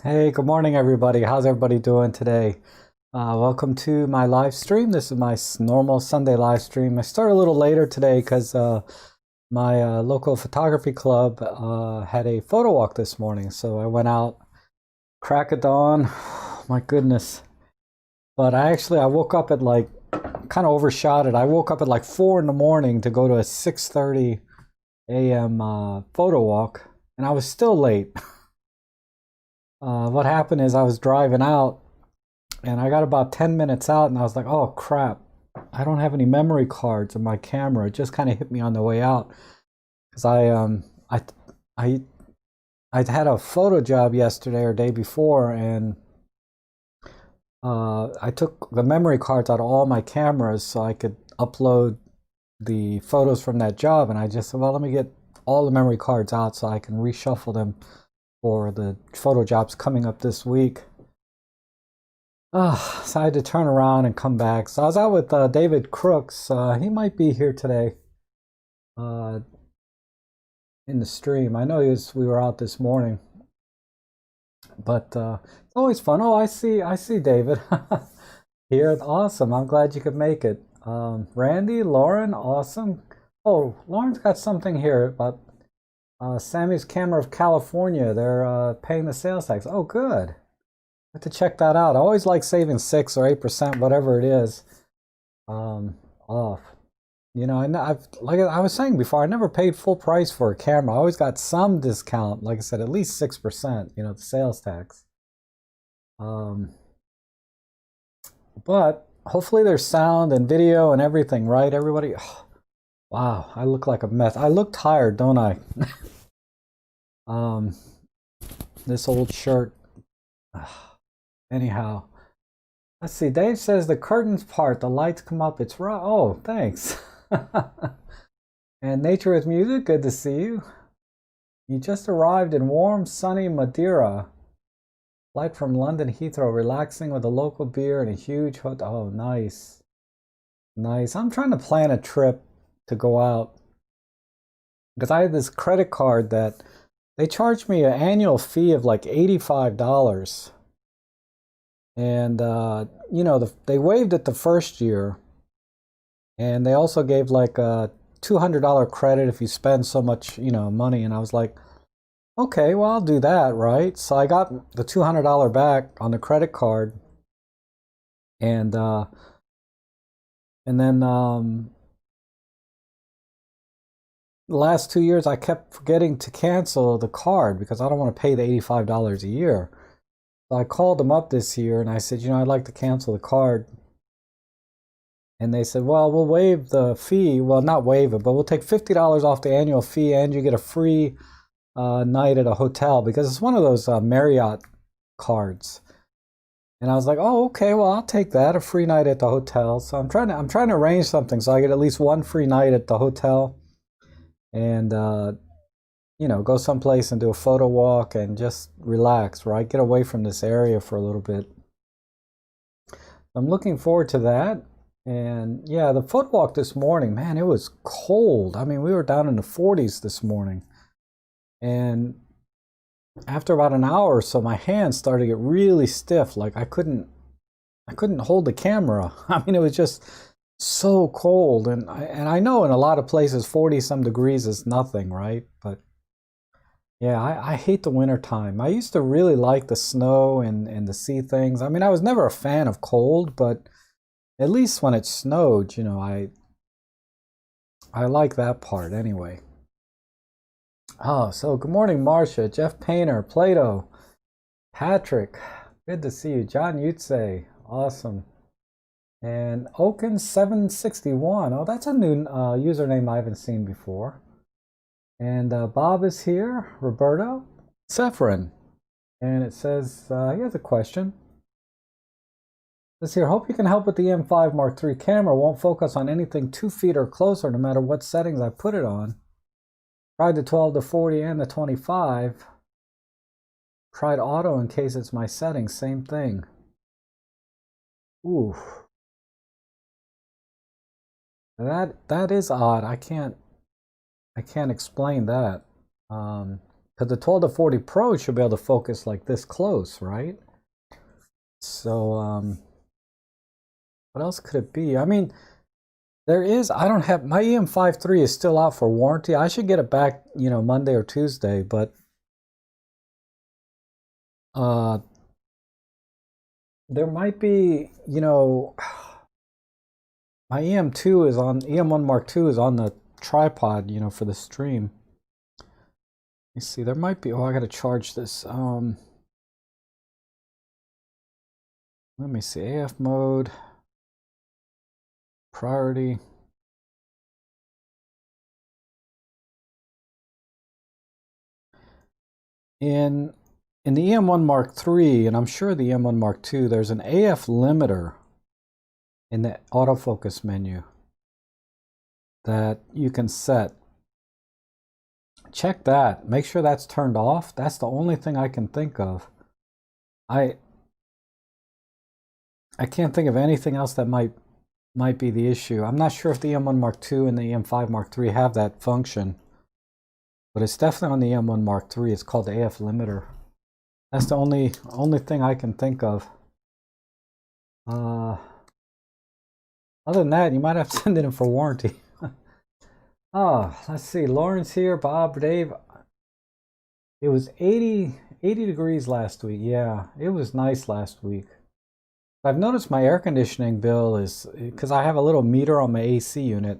Hey, good morning, everybody. How's everybody doing today? Welcome to my live stream. This is my normal Sunday live stream. I started a little later today because my local photography club had a photo walk this morning. So I went out, crack of dawn. My goodness. But I woke up at like, kind of overshot it. I woke up at like 4 in the morning to go to a 6:30 a.m. Photo walk, and I was still late. What happened is I was driving out and I got about 10 minutes out and I was like, oh crap, I don't have any memory cards in my camera. It just kind of hit me on the way out because I I had a photo job yesterday or day before, and I took the memory cards out of all my cameras so I could upload the photos from that job. And I just said, well, let me get all the memory cards out so I can reshuffle them for the photo jobs coming up this week. So I had to turn around and come back. So I was out with David Crooks. He might be here today uh, in the stream. I know we were out this morning, but it's always fun. Oh, I see David here. Awesome. I'm glad you could make it. Randy, Lauren, awesome. Oh, Lauren's got something here about Sammy's Camera of California. They're paying the sales tax. Oh, good. Have to check that out. I always like saving 6 or 8%, whatever it is, off. You know, and like I was saying before, I never paid full price for a camera. I always got some discount. Like I said, at least 6%. You know, the sales tax. Um, but hopefully there's sound and video and everything, right? Everybody. Oh, wow, I look like a mess. I look tired, don't I? um, this old shirt. Anyhow. Let's see. Dave says the curtains part, the lights come up. It's right. Oh, thanks. And Nature with Music, good to see you. You just arrived in warm, sunny Madeira. Flight from London Heathrow, relaxing with a local beer and a huge hotel. Oh, nice. Nice. I'm trying to plan a trip to go out because I have this credit card that they charge me an annual fee of like $85. And you know, they waived it the first year, and they also gave like a $200 credit if you spend so much, you know, money. And I was like, okay, well, I'll do that, right? So I got the $200 back on the credit card, and then the last 2 years I kept forgetting to cancel the card because I don't want to pay the $85 a year. So I called them up this year and I said, you know, I'd like to cancel the card. And they said, well, we'll waive the fee. Well, not waive it, but we'll take $50 off the annual fee, and you get a free night at a hotel because it's one of those Marriott cards. And I was like, oh, okay, well, I'll take that, a free night at the hotel. So I'm trying to arrange something so I get at least one free night at the hotel, and you know, go someplace and do a photo walk and just relax, right? Get away from this area for a little bit. I'm looking forward to that. And yeah, the photo walk this morning, man, it was cold. I mean, we were down in the 40s this morning. And after about an hour or so, my hands started to get really stiff. Like I couldn't hold the camera. I mean, it was just so cold. And I know in a lot of places 40 some degrees is nothing, right? But yeah, I hate the winter time. I used to really like the snow and the sea things. I mean, I was never a fan of cold, but at least when it snowed, you know, I like that part anyway. Oh, so good morning, Marcia, Jeff Painter, Plato, Patrick. Good to see you. John Yutze, awesome. And Oaken761. Oh, that's a new username I haven't seen before. And Bob is here, Roberto, Sephrin. And it says, he has a question. This here, hope you can help with the M5 Mark III camera. Won't focus on anything 2 feet or closer no matter what settings I put it on. Tried the 12 to 40 and the 25. Tried auto in case it's my settings, same thing. Ooh. That is odd. I can't explain that. Because because the 12 to 40 Pro should be able to focus like this close, right? So, what else could it be? I mean, I don't have, my EM53 is still out for warranty. I should get it back, Monday or Tuesday, but there might be, my EM1 Mark II is on the tripod, for the stream. You see, there might be, I gotta charge this. Let me see, AF mode, priority. In the EM1 Mark III, and I'm sure the EM1 Mark II, there's an AF limiter in the autofocus menu that you can set. Check that. Make sure that's turned off. That's the only thing I can think of. I can't think of anything else that might be the issue. I'm not sure if the EM1 Mark II and the EM5 Mark III have that function, but it's definitely on the EM1 Mark III. It's called the AF limiter. That's the only thing I can think of. Other than that, you might have to send it in for warranty. Oh, let's see. Lawrence here, Bob, Dave. It was 80 degrees last week. Yeah, it was nice last week. I've noticed my air conditioning bill is, because I have a little meter on my AC unit.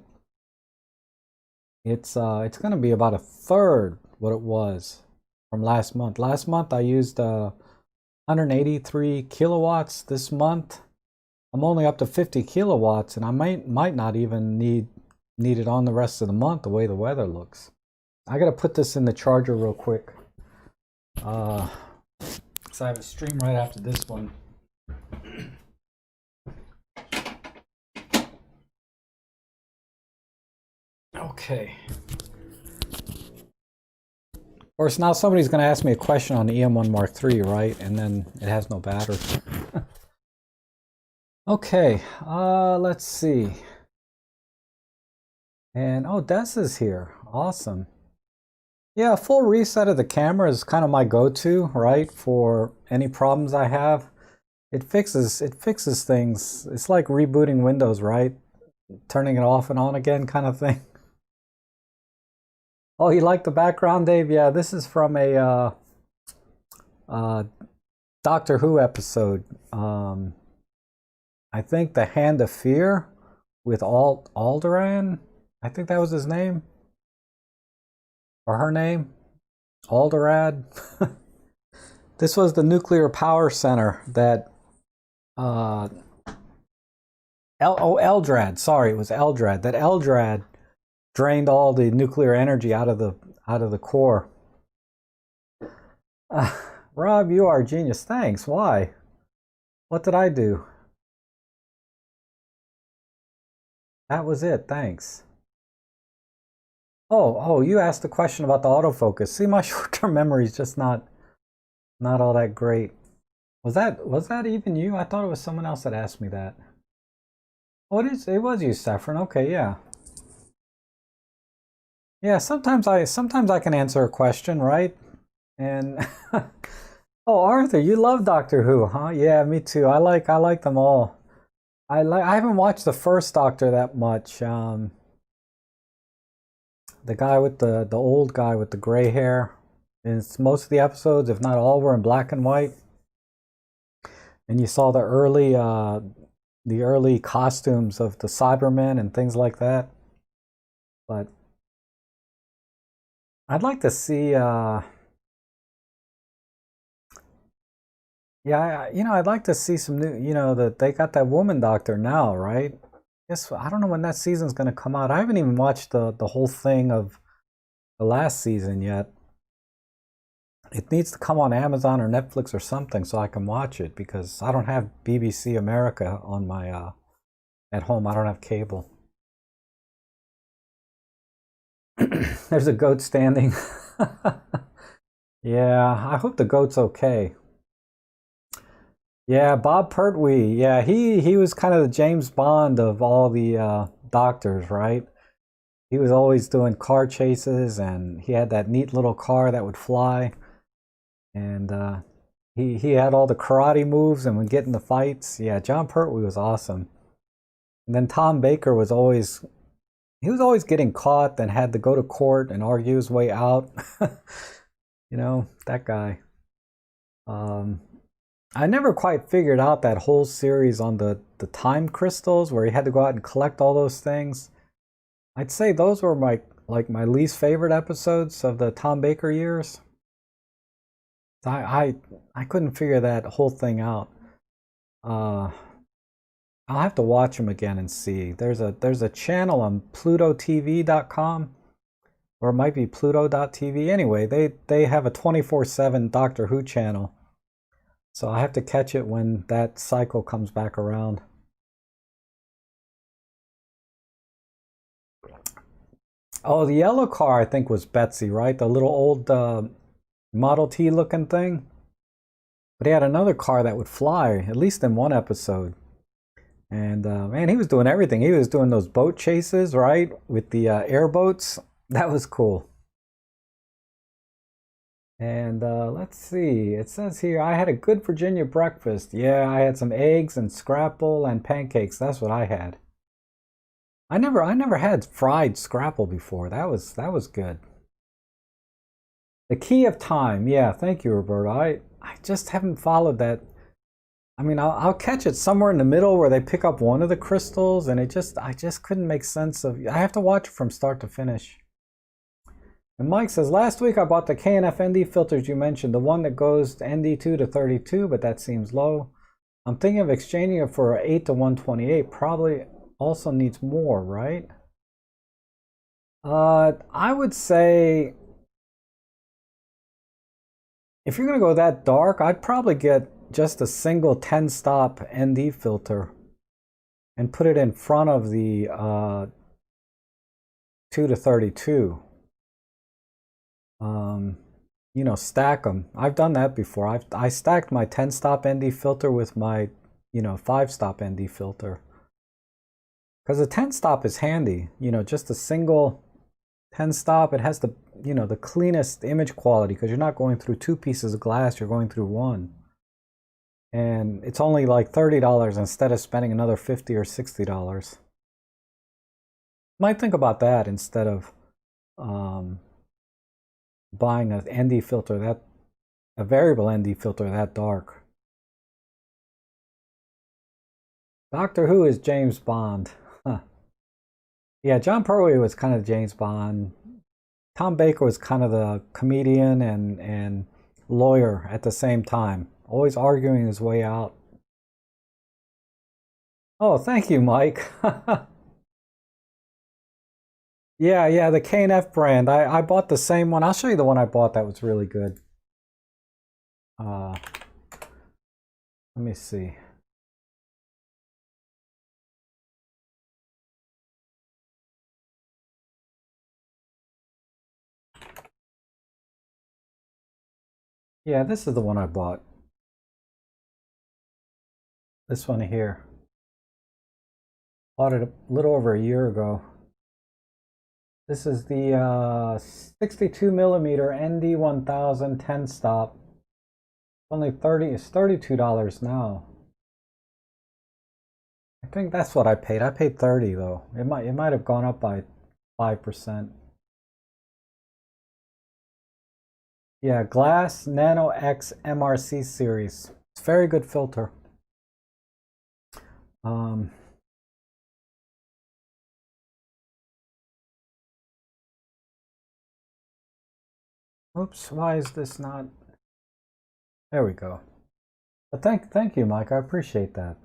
It's going to be about a third what it was from last month. Last month I used 183 kilowatts. This month I'm only up to 50 kilowatts, and I might not even need it on the rest of the month the way the weather looks. I gotta put this in the charger real quick. So I have a stream right after this one. Okay. Of course, now somebody's gonna ask me a question on the EM1 Mark III, right? And then it has no battery. Okay, let's see. And oh, Des is here. Awesome. Yeah, a full reset of the camera is kind of my go-to, right? For any problems I have. It fixes things. It's like rebooting Windows, right? Turning it off and on again kind of thing. Oh, you like the background, Dave? Yeah, this is from a Doctor Who episode. I think The Hand of Fear with Alderaan. I think that was his name. Or her name. Alderaan. This was the nuclear power center that Eldrad. Sorry, it was Eldrad. That Eldrad drained all the nuclear energy out of the core. Rob, you are a genius. Thanks. Why? What did I do? That was it. Thanks. Oh, you asked a question about the autofocus. See, my short-term memory is just not all that great. Was that even you? I thought it was someone else that asked me that. Oh, it was you, Saffron. Okay, yeah. Yeah, sometimes I can answer a question, right? And oh, Arthur, you love Doctor Who, huh? Yeah, me too. I like them all. I haven't watched the first Doctor that much. The guy with the old guy with the gray hair. And most of the episodes, if not all, were in black and white. And you saw the early costumes of the Cybermen and things like that. But I'd like to see yeah, I'd like to see some new, that they got that woman doctor now, right? Yes, I don't know when that season's going to come out. I haven't even watched the whole thing of the last season yet. It needs to come on Amazon or Netflix or something so I can watch it, because I don't have BBC America on my at home. I don't have cable. There's a goat standing. Yeah, I hope the goat's okay. Yeah, Bob Pertwee. Yeah, he was kind of the James Bond of all the doctors, right? he was always doing car chases, and he had that neat little car that would fly. And he had all the karate moves and would get in the fights. Yeah, John Pertwee was awesome. And then Tom Baker was always getting caught, then had to go to court and argue his way out. You know, that guy. I never quite figured out that whole series on the time crystals where he had to go out and collect all those things. I'd say those were my least favorite episodes of the Tom Baker years. I couldn't figure that whole thing out. I'll have to watch them again and see. There's a channel on plutotv.com, or it might be pluto.tv. Anyway, they have a 24/7 Doctor Who channel. So I have to catch it when that cycle comes back around. Oh, the yellow car I think was Betsy, right? The little old Model T looking thing. But he had another car that would fly, at least in one episode. And man, he was doing everything. He was doing those boat chases, right? With the airboats. That was cool. And let's see. It says here, I had a good Virginia breakfast. Yeah, I had some eggs and scrapple and pancakes. That's what I had. I never had fried scrapple before. That was good. The Key of Time. Yeah, thank you, Roberto. I just haven't followed that. I mean, I'll catch it somewhere in the middle where they pick up one of the crystals, and I just couldn't make sense of. I have to watch it from start to finish. And Mike says, last week I bought the K&F ND filters you mentioned, the one that goes to ND2 to 32, but that seems low. I'm thinking of exchanging it for an 8 to 128. Probably also needs more, right? I would say if you're going to go that dark, I'd probably get just a single 10-stop ND filter and put it in front of the 2 to 32. You know, stack them. I've done that before. I stacked my 10-stop ND filter with my, 5-stop ND filter. Because the 10-stop is handy. Just a single 10-stop. It has the cleanest image quality because you're not going through two pieces of glass. You're going through one. And it's only like $30 instead of spending another $50 or $60. Might think about that instead of buying an ND filter a variable ND filter that dark. Doctor Who is James Bond. Huh. Yeah, John Pertwee was kind of James Bond. Tom Baker was kind of the comedian and lawyer at the same time, always arguing his way out. Oh, thank you, Mike. Yeah, the K&F brand. I bought the same one. I'll show you the one I bought that was really good. Let me see. Yeah, this is the one I bought. This one here. Bought it a little over a year ago. This is the 62 millimeter ND1000 10-stop. Only it's $32 now. I think that's what I paid. I paid 30 though. It might have gone up by 5%. Yeah, Glass Nano X MRC series. It's a very good filter. Oops, why is this not? There we go. But thank you, Mike. I appreciate that.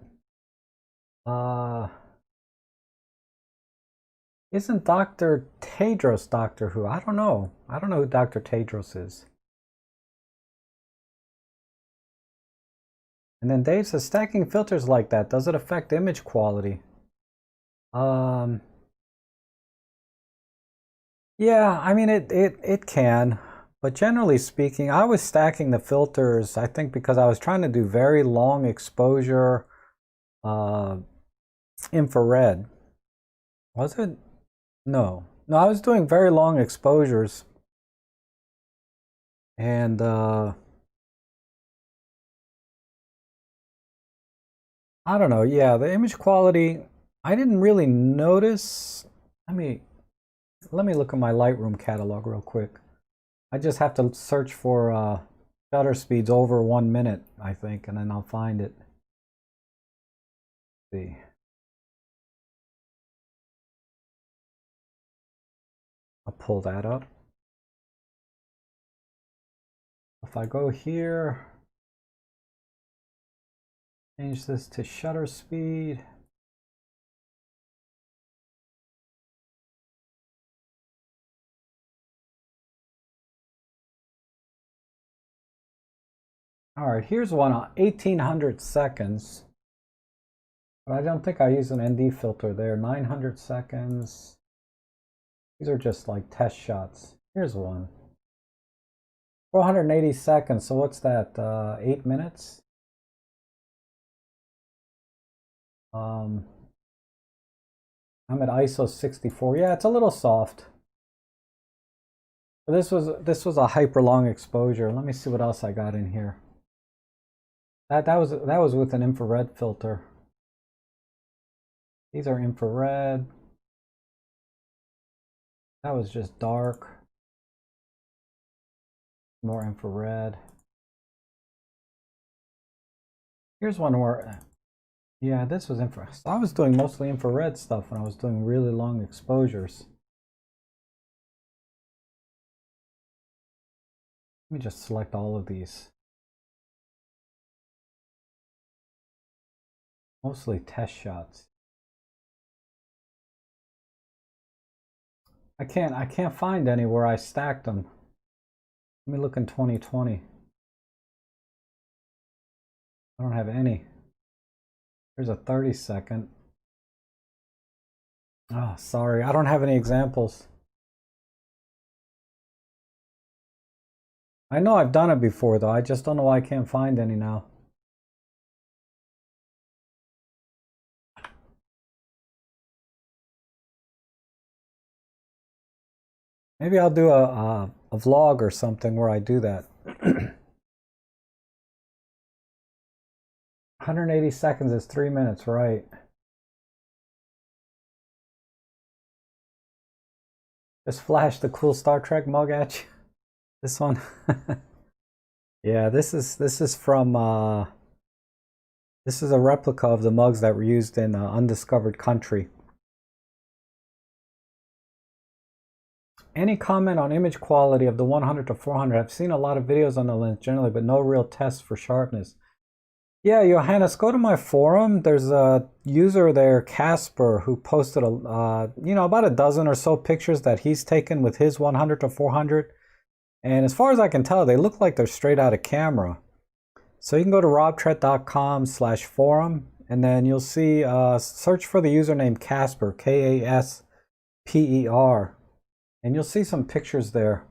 Isn't Dr. Tedros Doctor Who? I don't know. I don't know who Dr. Tedros is. And then Dave says, stacking filters like that, does it affect image quality? Yeah, I mean it can. But generally speaking, I was stacking the filters, I think because I was trying to do very long exposure infrared. Was it? No. No, I was doing very long exposures, and I don't know. Yeah, the image quality, I didn't really notice. Let me let me look at my Lightroom catalog real quick. I just have to search for shutter speeds over 1 minute, I think, and then I'll find it. Let's see. I'll pull that up. If I go here, change this to shutter speed. All right, here's one on 1800 seconds. But I don't think I use an ND filter there. 900 seconds. These are just like test shots. Here's one. 480 seconds. So what's that? 8 minutes? I'm at ISO 64. Yeah, it's a little soft. But this was a hyper long exposure. Let me see what else I got in here. That was with an infrared filter. These are infrared. That was just dark. More infrared. Here's one where, yeah, this was infrared. So I was doing mostly infrared stuff when I was doing really long exposures. Let me just select all of these. Mostly test shots. I can't find any where I stacked them. Let me look in 2020. I don't have any. There's a 30-second. Oh, sorry. I don't have any examples. I know I've done it before, though. I just don't know why I can't find any now. Maybe I'll do a vlog or something where I do that. 180 seconds is 3 minutes, right? Just flash the cool Star Trek mug at you. This one. Yeah, this is from this is a replica of the mugs that were used in Undiscovered Country. Any comment on image quality of the 100 to 400? I've seen a lot of videos on the lens generally, but no real tests for sharpness. Yeah, Johannes, go to my forum. There's a user there, Casper, who posted about a dozen or so pictures that he's taken with his 100 to 400. And as far as I can tell, they look like they're straight out of camera. So you can go to robtrek.com/forum, and then you'll see, search for the username Casper, Kasper, and you'll see some pictures there.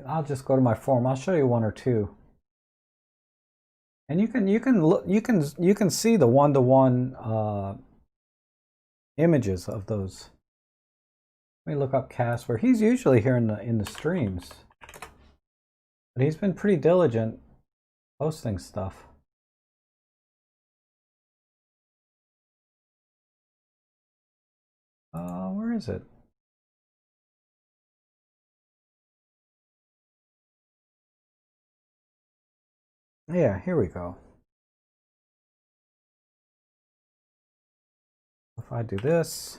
I'll just go to my forum. I'll show you one or two, and you can see the one-to-one images of those. Let me look up Casper. He's usually here in the streams, but he's been pretty diligent posting stuff. Where is it? Yeah, here we go. If I do this,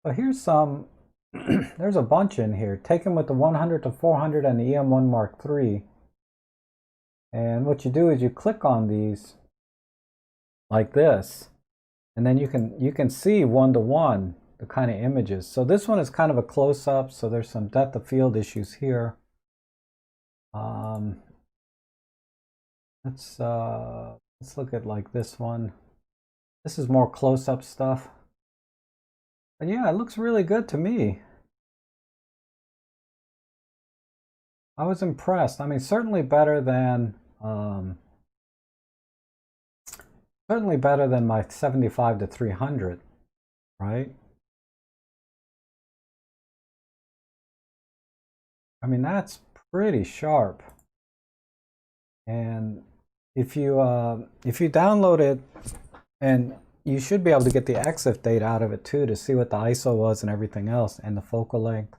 so here's some. There's a bunch in here taken with the 100 to 400 and the EM1 Mark III. And what you do is you click on these like this, and then you can see one-to-one the kind of images. So this one is kind of a close-up, so there's some depth of field issues here. Let's look at like this one. This is more close-up stuff. But yeah, it looks really good to me. I was impressed. I mean, certainly better than Certainly better than my 75 to 300, right? I mean, that's pretty sharp. And if you download it, and you should be able to get the EXIF data out of it too to see what the ISO was and everything else and the focal length.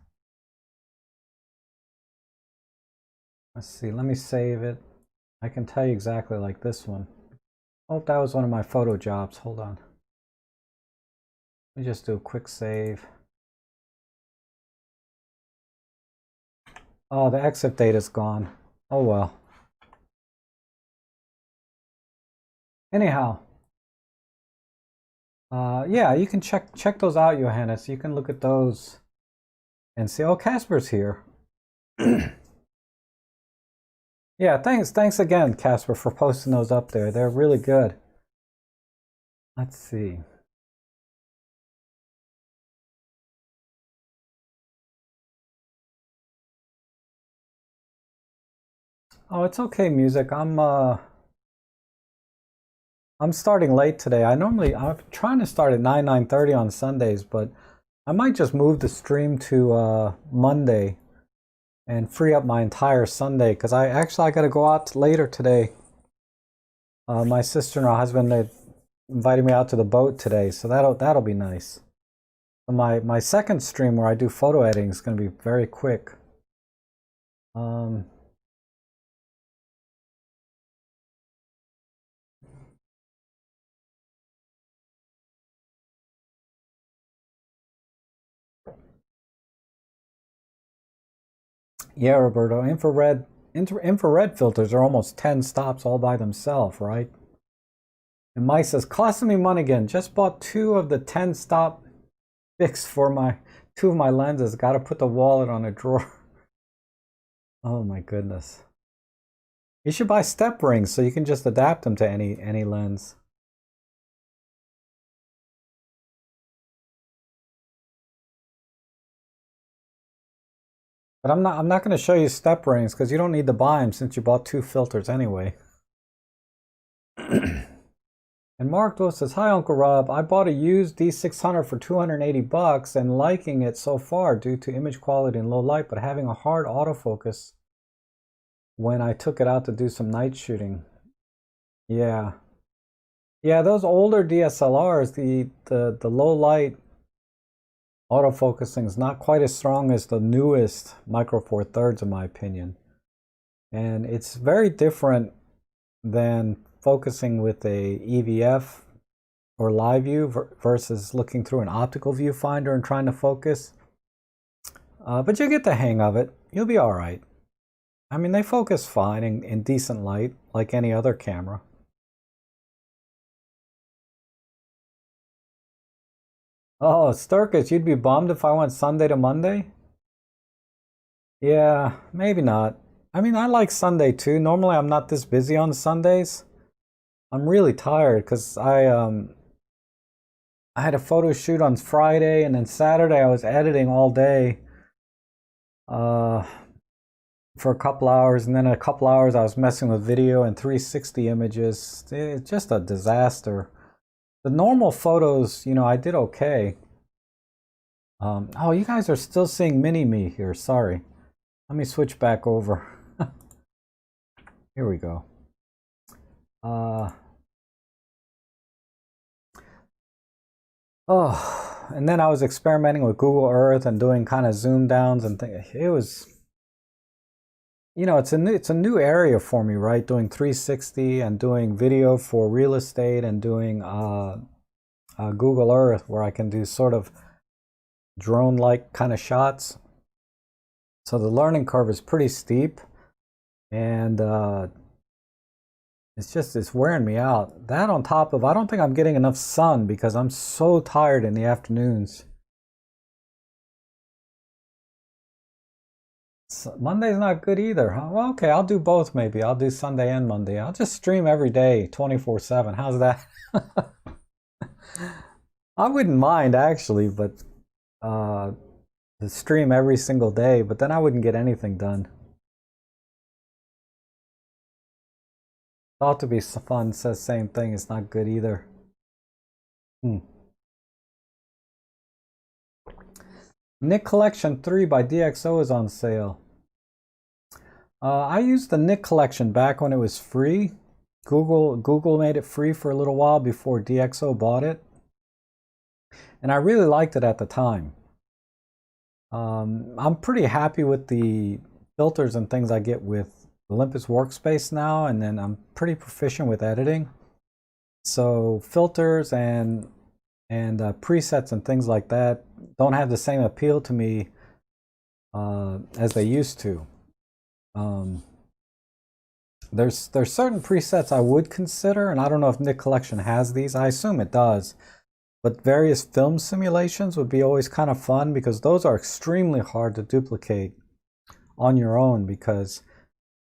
Let's see, let me save it. I can tell you exactly like this one. Oh, that was one of my photo jobs. Hold on. Let me just do a quick save. Oh, the EXIF data's gone. Oh well. Anyhow, yeah, you can check those out, Johannes. You can look at those and see. Oh, Casper's here. Yeah, thanks again, Casper, for posting those up there. They're really good. Let's see. Oh, it's okay, music. I'm starting late today. I'm trying to start at 9:30 on Sundays, but I might just move the stream to Monday and free up my entire Sunday because I got to go out later today. My sister-in-law has been inviting me out to the boat today, so that'll be nice. My second stream where I do photo editing is going to be very quick. Yeah, Roberto, infrared filters are almost 10 stops all by themselves, right? And Mike says, costing me money again. Just bought 2 of the 10 stop fix for 2 of my lenses. Got to put the wallet on a drawer. Oh my goodness. You should buy step rings so you can just adapt them to any lens. But I'm not going to show you step rings because you don't need to buy them since you bought 2 filters anyway. And Mark Dole says, hi, Uncle Rob. I bought a used D600 for $280 and liking it so far due to image quality and low light, but having a hard autofocus when I took it out to do some night shooting. Yeah. Yeah, those older DSLRs, the low light autofocusing is not quite as strong as the newest Micro Four Thirds, in my opinion. And it's very different than focusing with a EVF or live view versus looking through an optical viewfinder and trying to focus. But you'll get the hang of it. You'll be all right. I mean, they focus fine in decent light, like any other camera. Oh, Sturkis, you'd be bummed if I went Sunday to Monday? Yeah, maybe not. I mean, I like Sunday too. Normally, I'm not this busy on Sundays. I'm really tired because I had a photo shoot on Friday, and then Saturday I was editing all day for a couple hours, and then a couple hours I was messing with video and 360 images. It's just a disaster. The normal photos, I did okay. Oh, you guys are still seeing mini-me here. Sorry. Let me switch back over. Here we go. Oh, and then I was experimenting with Google Earth and doing kind of zoom downs and things. It was, it's a new area for me, right? Doing 360 and doing video for real estate and doing Google Earth, where I can do sort of drone-like kind of shots. So the learning curve is pretty steep, and it's wearing me out. That on top of, I don't think I'm getting enough sun because I'm so tired in the afternoons. So Monday's not good either, huh? Well, okay, I'll do both maybe. I'll do Sunday and Monday. I'll just stream every day, 24/7. How's that? I wouldn't mind actually, but to stream every single day, but then I wouldn't get anything done. Thought to be fun, says same thing. It's not good either. Nick Collection 3 by DxO is on sale. I used the Nick Collection back when it was free. Google made it free for a little while before DxO bought it. And I really liked it at the time. I'm pretty happy with the filters and things I get with Olympus Workspace now, and then I'm pretty proficient with editing. So filters and presets and things like that don't have the same appeal to me as they used to. There's certain presets I would consider, and I don't know if Nick Collection has these. I assume it does. But various film simulations would be always kind of fun, because those are extremely hard to duplicate on your own, because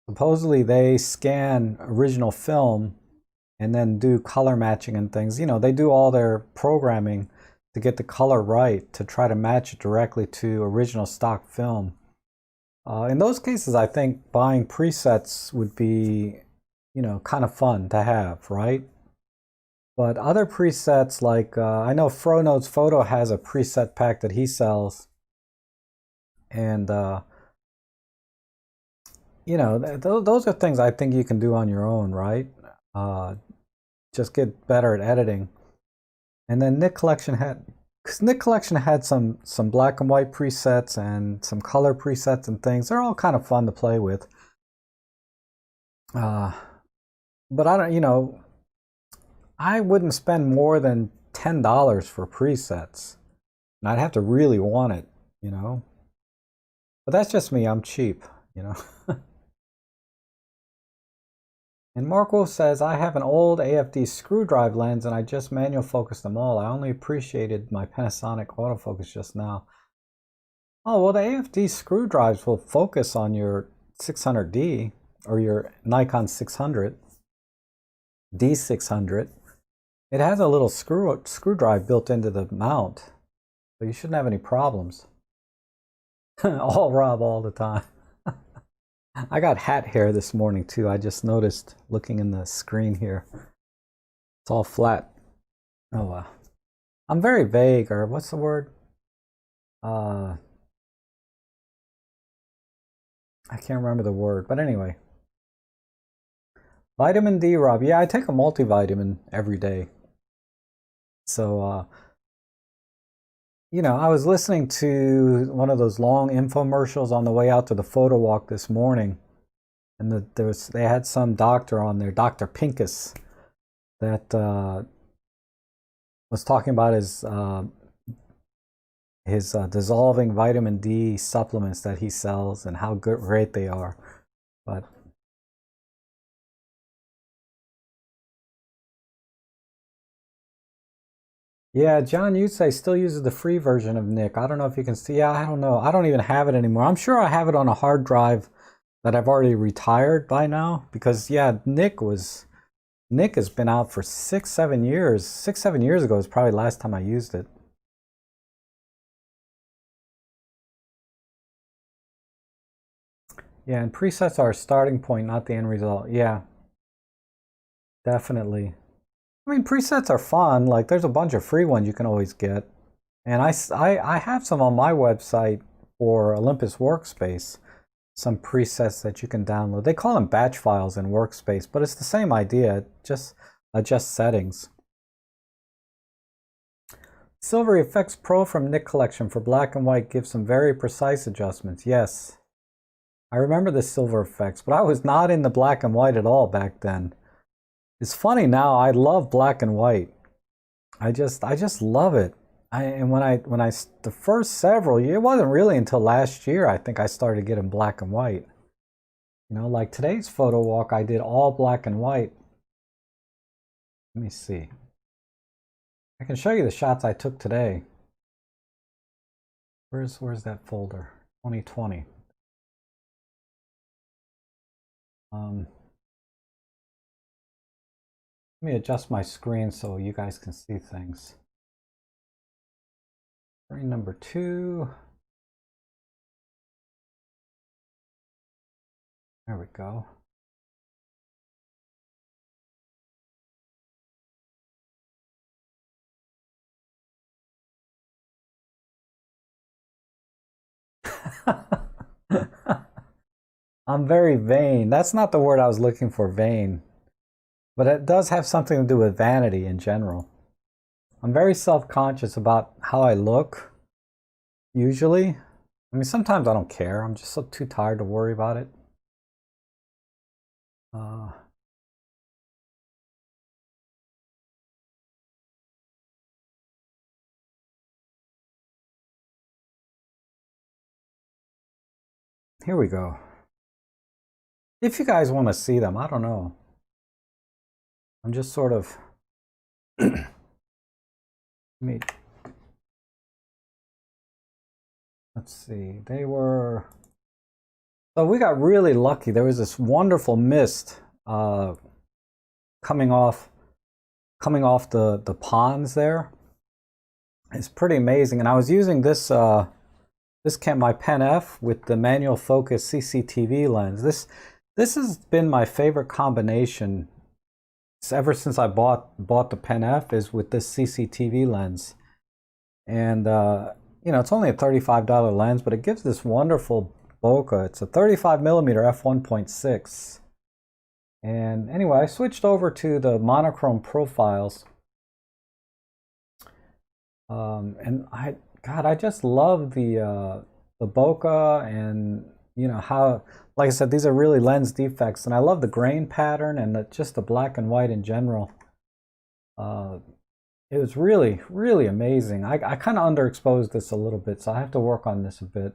supposedly they scan original film and then do color matching and things. You know, they do all their programming to get the color right, to try to match it directly to original stock film. In those cases, I think buying presets would be, you know, kind of fun to have, right? But other presets, like I know Fronode's Photo has a preset pack that he sells, and you know, those are things I think you can do on your own, right? Just get better at editing. And then Nick Collection had some black and white presets and some color presets and things. They're all kind of fun to play with. But I don't, you know, I wouldn't spend more than $10 for presets. And I'd have to really want it, you know. But that's just me. I'm cheap, you know. And Mark Wolf says, I have an old AFD screw drive lens and I just manual focused them all. I only appreciated my Panasonic autofocus just now. Oh, well, the AFD screw drives will focus on your 600D or your Nikon 600, D600. It has a little screw drive built into the mount, so you shouldn't have any problems. All Rob all the time. I got hat hair this morning too. I just noticed looking in the screen here. It's all flat. Oh wow. I'm very vague, or what's the word? I can't remember the word, but anyway. Vitamin D, Rob. Yeah, I take a multivitamin every day. So, you know, I was listening to one of those long infomercials on the way out to the photo walk this morning, and they had some doctor on there, Dr. Pincus, that was talking about his dissolving vitamin D supplements that he sells and how great they are. But yeah, John Yusei still uses the free version of Nick. I don't know if you can see. Yeah, I don't know. I don't even have it anymore. I'm sure I have it on a hard drive that I've already retired by now, because yeah, Nick has been out for 6-7 years. 6-7 years ago is probably the last time I used it. Yeah, and presets are a starting point, not the end result. Yeah, definitely. I mean, presets are fun. Like, there's a bunch of free ones you can always get. And I have some on my website for Olympus Workspace, some presets that you can download. They call them batch files in Workspace, but it's the same idea, just adjust settings. Silver Effects Pro from Nick Collection for black and white gives some very precise adjustments. Yes, I remember the Silver Effects, but I was not into black and white at all back then. It's funny now, I love black and white. I just love it. The first several years, it wasn't really until last year I think I started getting black and white. You know, like today's photo walk, I did all black and white. Let me see. I can show you the shots I took today. Where's that folder? 2020. Let me adjust my screen so you guys can see things. Screen number 2. There we go. I'm very vain. That's not the word I was looking for, vain. But it does have something to do with vanity in general. I'm very self-conscious about how I look, usually. I mean, sometimes I don't care. I'm just so too tired to worry about it. Uh, Here we go. If you guys want to see them, I don't know. I'm just sort of. Let's see. They were. So we got really lucky. There was this wonderful mist coming off the ponds there. It's pretty amazing. And I was using this my Pen F with the manual focus CCTV lens. This has been my favorite combination ever since I bought the Pen F, is with this CCTV lens. And it's only a $35 lens, but it gives this wonderful bokeh. It's a 35 millimeter f1.6. And anyway, I switched over to the monochrome profiles. And I just love the bokeh, and how, like I said, these are really lens defects, and I love the grain pattern and just the black and white in general. It was really, really amazing. I kind of underexposed this a little bit, so I have to work on this a bit.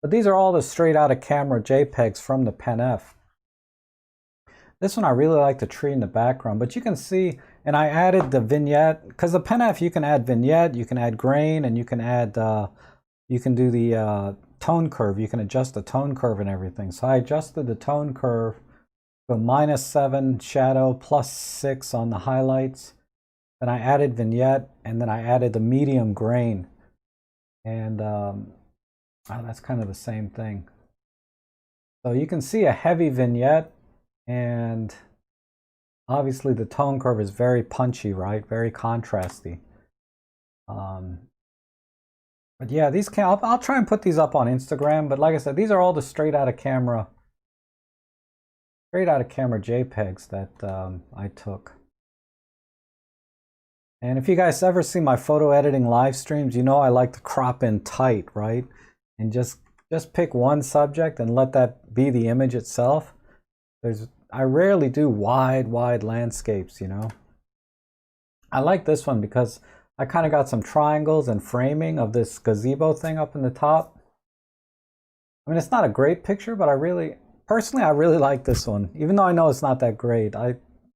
But these are all the straight out of camera JPEGs from the Pen F. This one I really like the tree in the background, but you can see, and I added the vignette, because the Pen F you can add vignette, you can add grain, and you can add, you can do the tone curve. You can adjust the tone curve and everything. So I adjusted the tone curve to -7 shadow, +6 on the highlights. Then I added vignette, and then I added the medium grain. And that's kind of the same thing. So you can see a heavy vignette, and obviously the tone curve is very punchy, right? Very contrasty. But yeah, these I'll try and put these up on Instagram. But like I said, these are all the straight out of camera JPEGs that I took. And if you guys ever see my photo editing live streams, you know I like to crop in tight, right? And just pick one subject and let that be the image itself. I rarely do wide landscapes, I like this one because I kind of got some triangles and framing of this gazebo thing up in the top. I mean, it's not a great picture, but personally, I really like this one, even though I know it's not that great.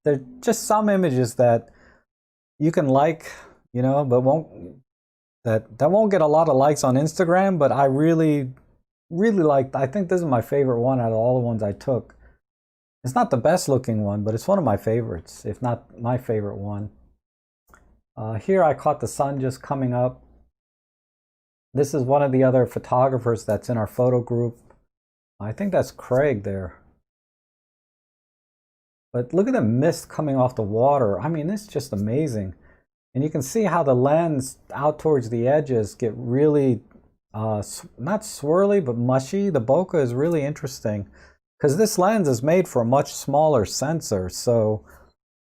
There's just some images that you can like, but that won't get a lot of likes on Instagram, but I really, really liked. I think this is my favorite one out of all the ones I took. It's not the best looking one, but it's one of my favorites, if not my favorite one. Here I caught the sun just coming up. This is one of the other photographers that's in our photo group. I think that's Craig there. But look at the mist coming off the water. I mean, it's just amazing. And you can see how the lens out towards the edges get really, not swirly, but mushy. The bokeh is really interesting because this lens is made for a much smaller sensor. So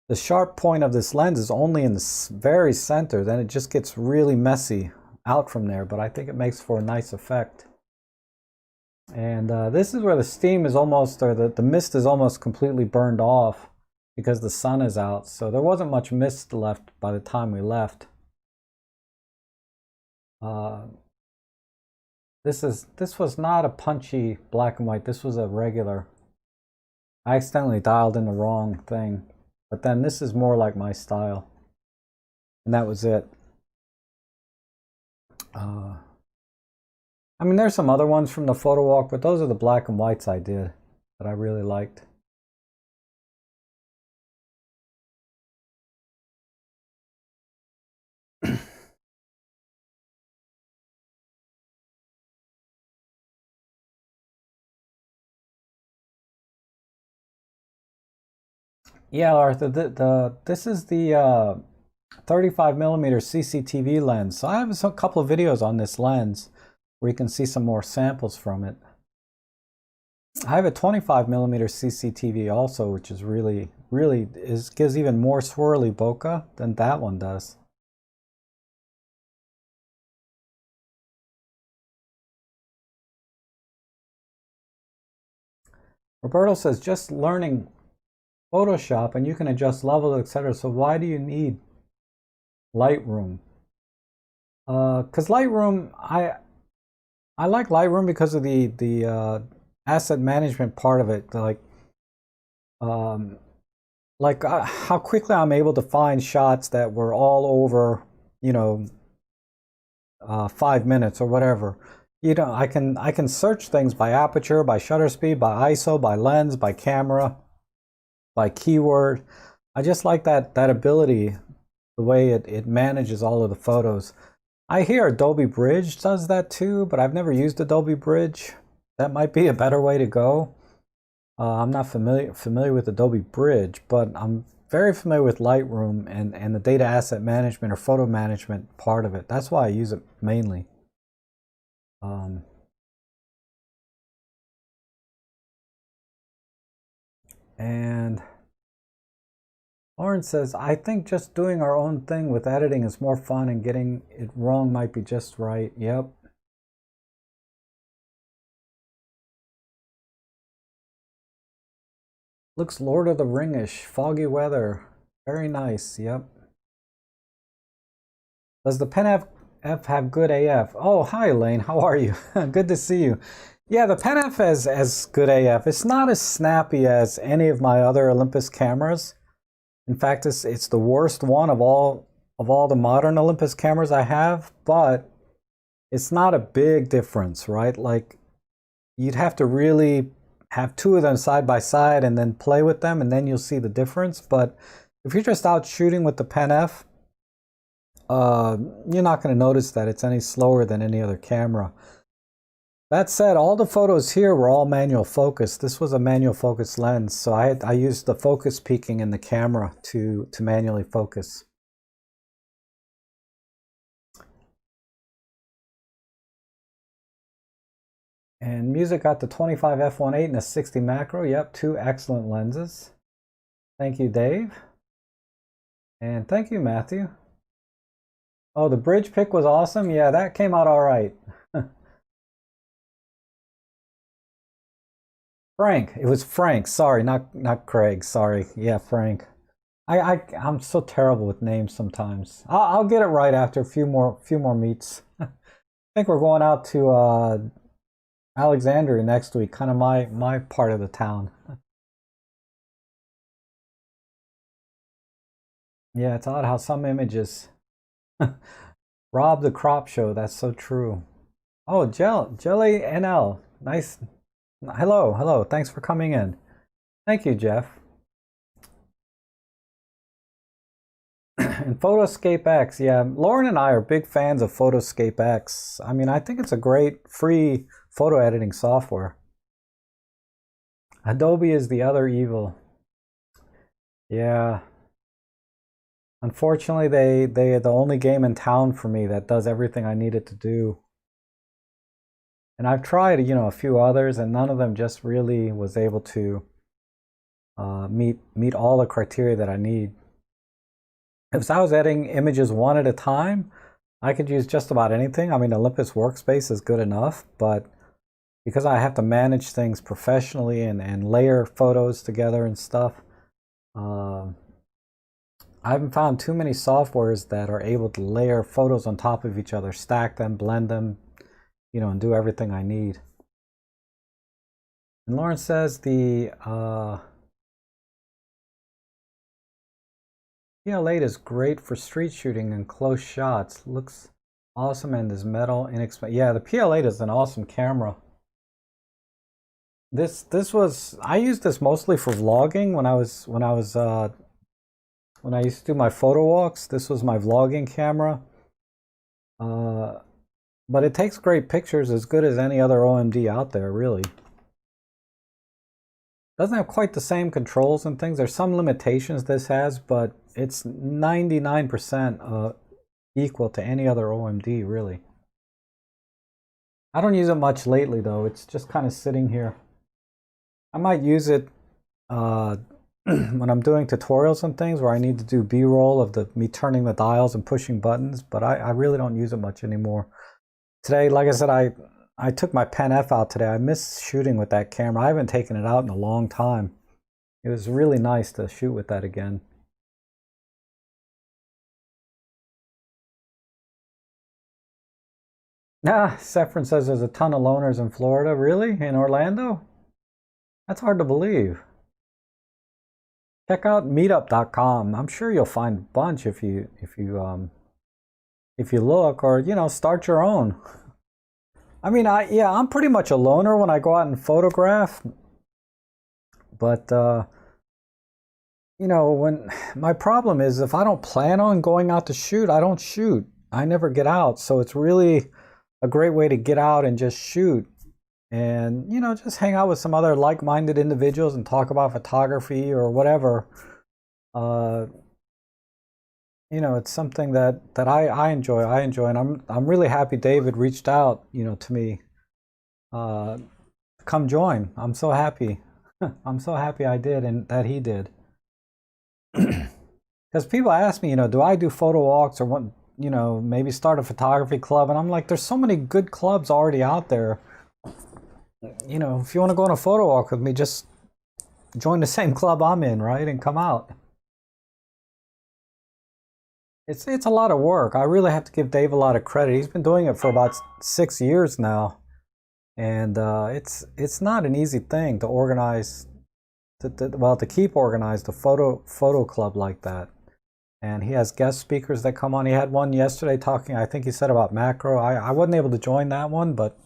the sharp point of this lens is only in the very center. Then it just gets really messy out from there. But I think it makes for a nice effect. And this is where the steam is almost, or the mist is almost completely burned off because the sun is out. So there wasn't much mist left by the time we left. This was not a punchy black and white. This was a regular. I accidentally dialed in the wrong thing. But then this is more like my style. And that was it. I mean, there's some other ones from the photo walk, but those are the black and whites I did that I really liked. Yeah, Arthur, this is the 35 millimeter CCTV lens. So I have a couple of videos on this lens. where you can see some more samples from it. I have a 25mm CCTV also, which is really gives even more swirly bokeh than that one does. Roberto says, just learning Photoshop and you can adjust levels, etc. So why do you need Lightroom? Because Lightroom, I like Lightroom because of the asset management part of it. How quickly I'm able to find shots that were all over, 5 minutes or whatever. I can search things by aperture, by shutter speed, by ISO, by lens, by camera, by keyword. I just like that ability, the way it manages all of the photos. I hear Adobe Bridge does that too, but I've never used Adobe Bridge. That might be a better way to go. I'm not familiar with Adobe Bridge, but I'm very familiar with Lightroom and the data asset management or photo management part of it. That's why I use it mainly. And Lauren says, I think just doing our own thing with editing is more fun and getting it wrong might be just right. Yep. Looks Lord of the Ring-ish, foggy weather. Very nice, yep. Does the Pen F have good AF? Oh, hi Elaine, how are you? Good to see you. Yeah, the Pen F has good AF. It's not as snappy as any of my other Olympus cameras. In fact, it's the worst one of all the modern Olympus cameras I have, but it's not a big difference, right? Like, you'd have to really have two of them side by side and then play with them, and then you'll see the difference. But if you're just out shooting with the Pen F, you're not going to notice that it's any slower than any other camera. That said, all the photos here were all manual focus. This was a manual focus lens, so I used the focus peaking in the camera to manually focus. And Music got the 25 f1.8 and a 60 macro. Yep, two excellent lenses. Thank you, Dave. And thank you, Matthew. Oh, the bridge pick was awesome. Yeah, that came out all right. Frank, it was Frank. Sorry, not Craig. Sorry. Yeah, Frank. I'm so terrible with names sometimes. I'll get it right after a few more meets. I think we're going out to Alexandria next week, kind of my part of the town. Yeah, it's odd how some images rob the crop show. That's so true. Oh, Jelly NL. Nice. Hello. Thanks for coming in. Thank you, Jeff. And Photoscape X. Yeah, Lauren and I are big fans of Photoscape X. I mean, I think it's a great free photo editing software. Adobe is the other evil. Yeah. Unfortunately, they're the only game in town for me that does everything I need it to do. And I've tried, a few others, and none of them just really was able to meet all the criteria that I need. If I was editing images one at a time, I could use just about anything. I mean, Olympus Workspace is good enough, but because I have to manage things professionally and layer photos together and stuff, I haven't found too many softwares that are able to layer photos on top of each other, stack them, blend them, and do everything I need. And Lauren says the PL8 is great for street shooting and close shots. Looks awesome and is metal inexpensive. Yeah, the PL8 is an awesome camera. I used this mostly for vlogging when I used to do my photo walks. This was my vlogging camera. But it takes great pictures, as good as any other OMD out there, really. Doesn't have quite the same controls and things. There's some limitations this has, but it's 99% equal to any other OMD, really. I don't use it much lately though. It's just kind of sitting here. I might use it uh, when I'm doing tutorials and things where I need to do B-roll of me turning the dials and pushing buttons, but I really don't use it much anymore. Today, like I said, I took my Pen F out today. I miss shooting with that camera. I haven't taken it out in a long time. It was really nice to shoot with that again. Nah, Sefrin says there's a ton of loners in Florida. Really? In Orlando? That's hard to believe. Check out meetup.com. I'm sure you'll find a bunch if you look, or start your own. I mean, I'm pretty much a loner when I go out and photograph, but when my problem is if I don't plan on going out to shoot, I don't shoot. I never get out, so it's really a great way to get out and just shoot and just hang out with some other like-minded individuals and talk about photography or whatever. uh it's something that I enjoy. And I'm really happy David reached out to me, uh come join. I'm so happy. I'm so happy I did and that he did. Because people ask me, do I do photo walks or what, maybe start a photography club, and I'm like, there's so many good clubs already out there. If you want to go on a photo walk with me, just join the same club I'm in, right, and come out. It's a lot of work. I really have to give Dave a lot of credit. He's been doing it for about 6 years now, and it's not an easy thing to organize, to keep organized a photo club like that. And he has guest speakers that come on. He had one yesterday talking, I think he said about macro. I wasn't able to join that one, but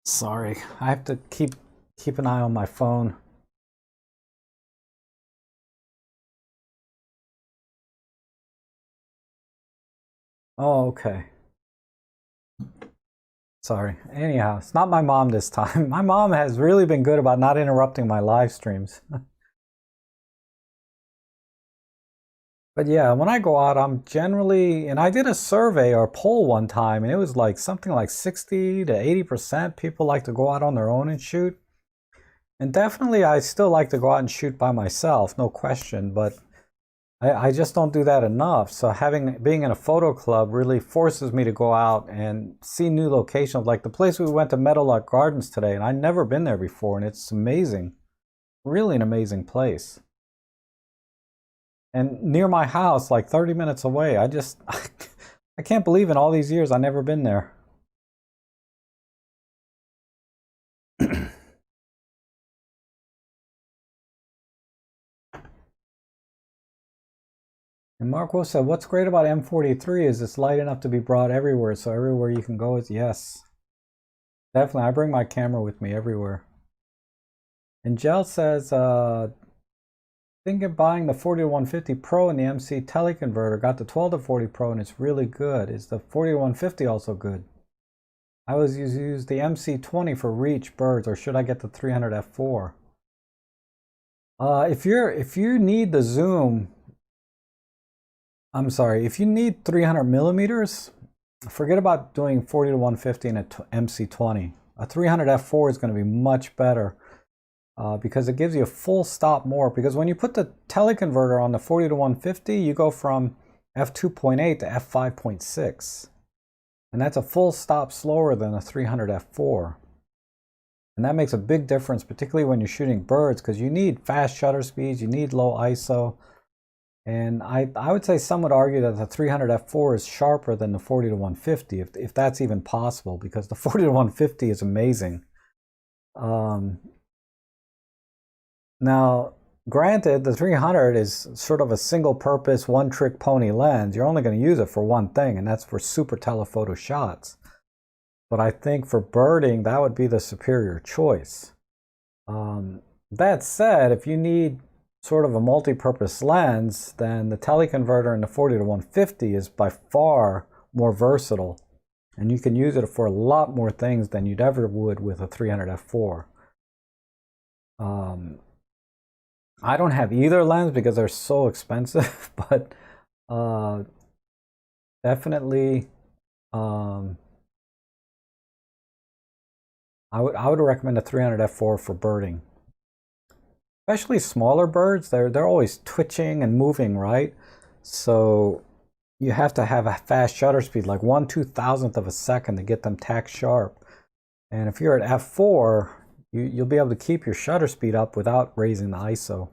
sorry, I have to keep an eye on my phone. Oh, okay. Sorry. Anyhow, it's not my mom this time. My mom has really been good about not interrupting my live streams. But yeah, when I go out, I'm generally, and I did a survey or poll one time, and it was like something like 60 to 80% people like to go out on their own and shoot. And definitely I still like to go out and shoot by myself, no question, but I just don't do that enough. So being in a photo club really forces me to go out and see new locations. Like the place we went to, Meadowlark Gardens today, and I'd never been there before, and it's amazing. Really an amazing place. And near my house, like 30 minutes away. I can't believe in all these years I've never been there. And Marco said, what's great about M43 is it's light enough to be brought everywhere. So everywhere you can go is, yes. Definitely, I bring my camera with me everywhere. And Gel says, think of buying the 40 to 150 Pro and the MC teleconverter. Got the 12 to 40 Pro and it's really good. Is the 40 to 150 also good? I always use the MC20 for reach birds, or should I get the 300 f4? If you need the zoom, I'm sorry, if you need 300 millimeters, forget about doing 40 to 150 and a MC20. A 300 f4 is going to be much better because it gives you a full stop more. Because when you put the teleconverter on the 40 to 150, you go from f2.8 to f5.6. And that's a full stop slower than a 300 f4. And that makes a big difference, particularly when you're shooting birds, because you need fast shutter speeds, you need low ISO. And I would say some would argue that the 300 f4 is sharper than the 40 to 150, if that's even possible, because the 40 to 150 is amazing. Now, granted, the 300 is sort of a single-purpose, one-trick pony lens. You're only going to use it for one thing, and that's for super telephoto shots. But I think for birding, that would be the superior choice. That said, if you need sort of a multi-purpose lens, then the teleconverter in the 40 to 150 is by far more versatile. And you can use it for a lot more things than you'd ever would with a 300 f4. I don't have either lens because they're so expensive, but definitely I would recommend a 300 f4 for birding, especially smaller birds. They're always twitching and moving, right? So you have to have a fast shutter speed, like 1/2000th of a second, to get them tack sharp. And if you're at f4, you'll be able to keep your shutter speed up without raising the ISO.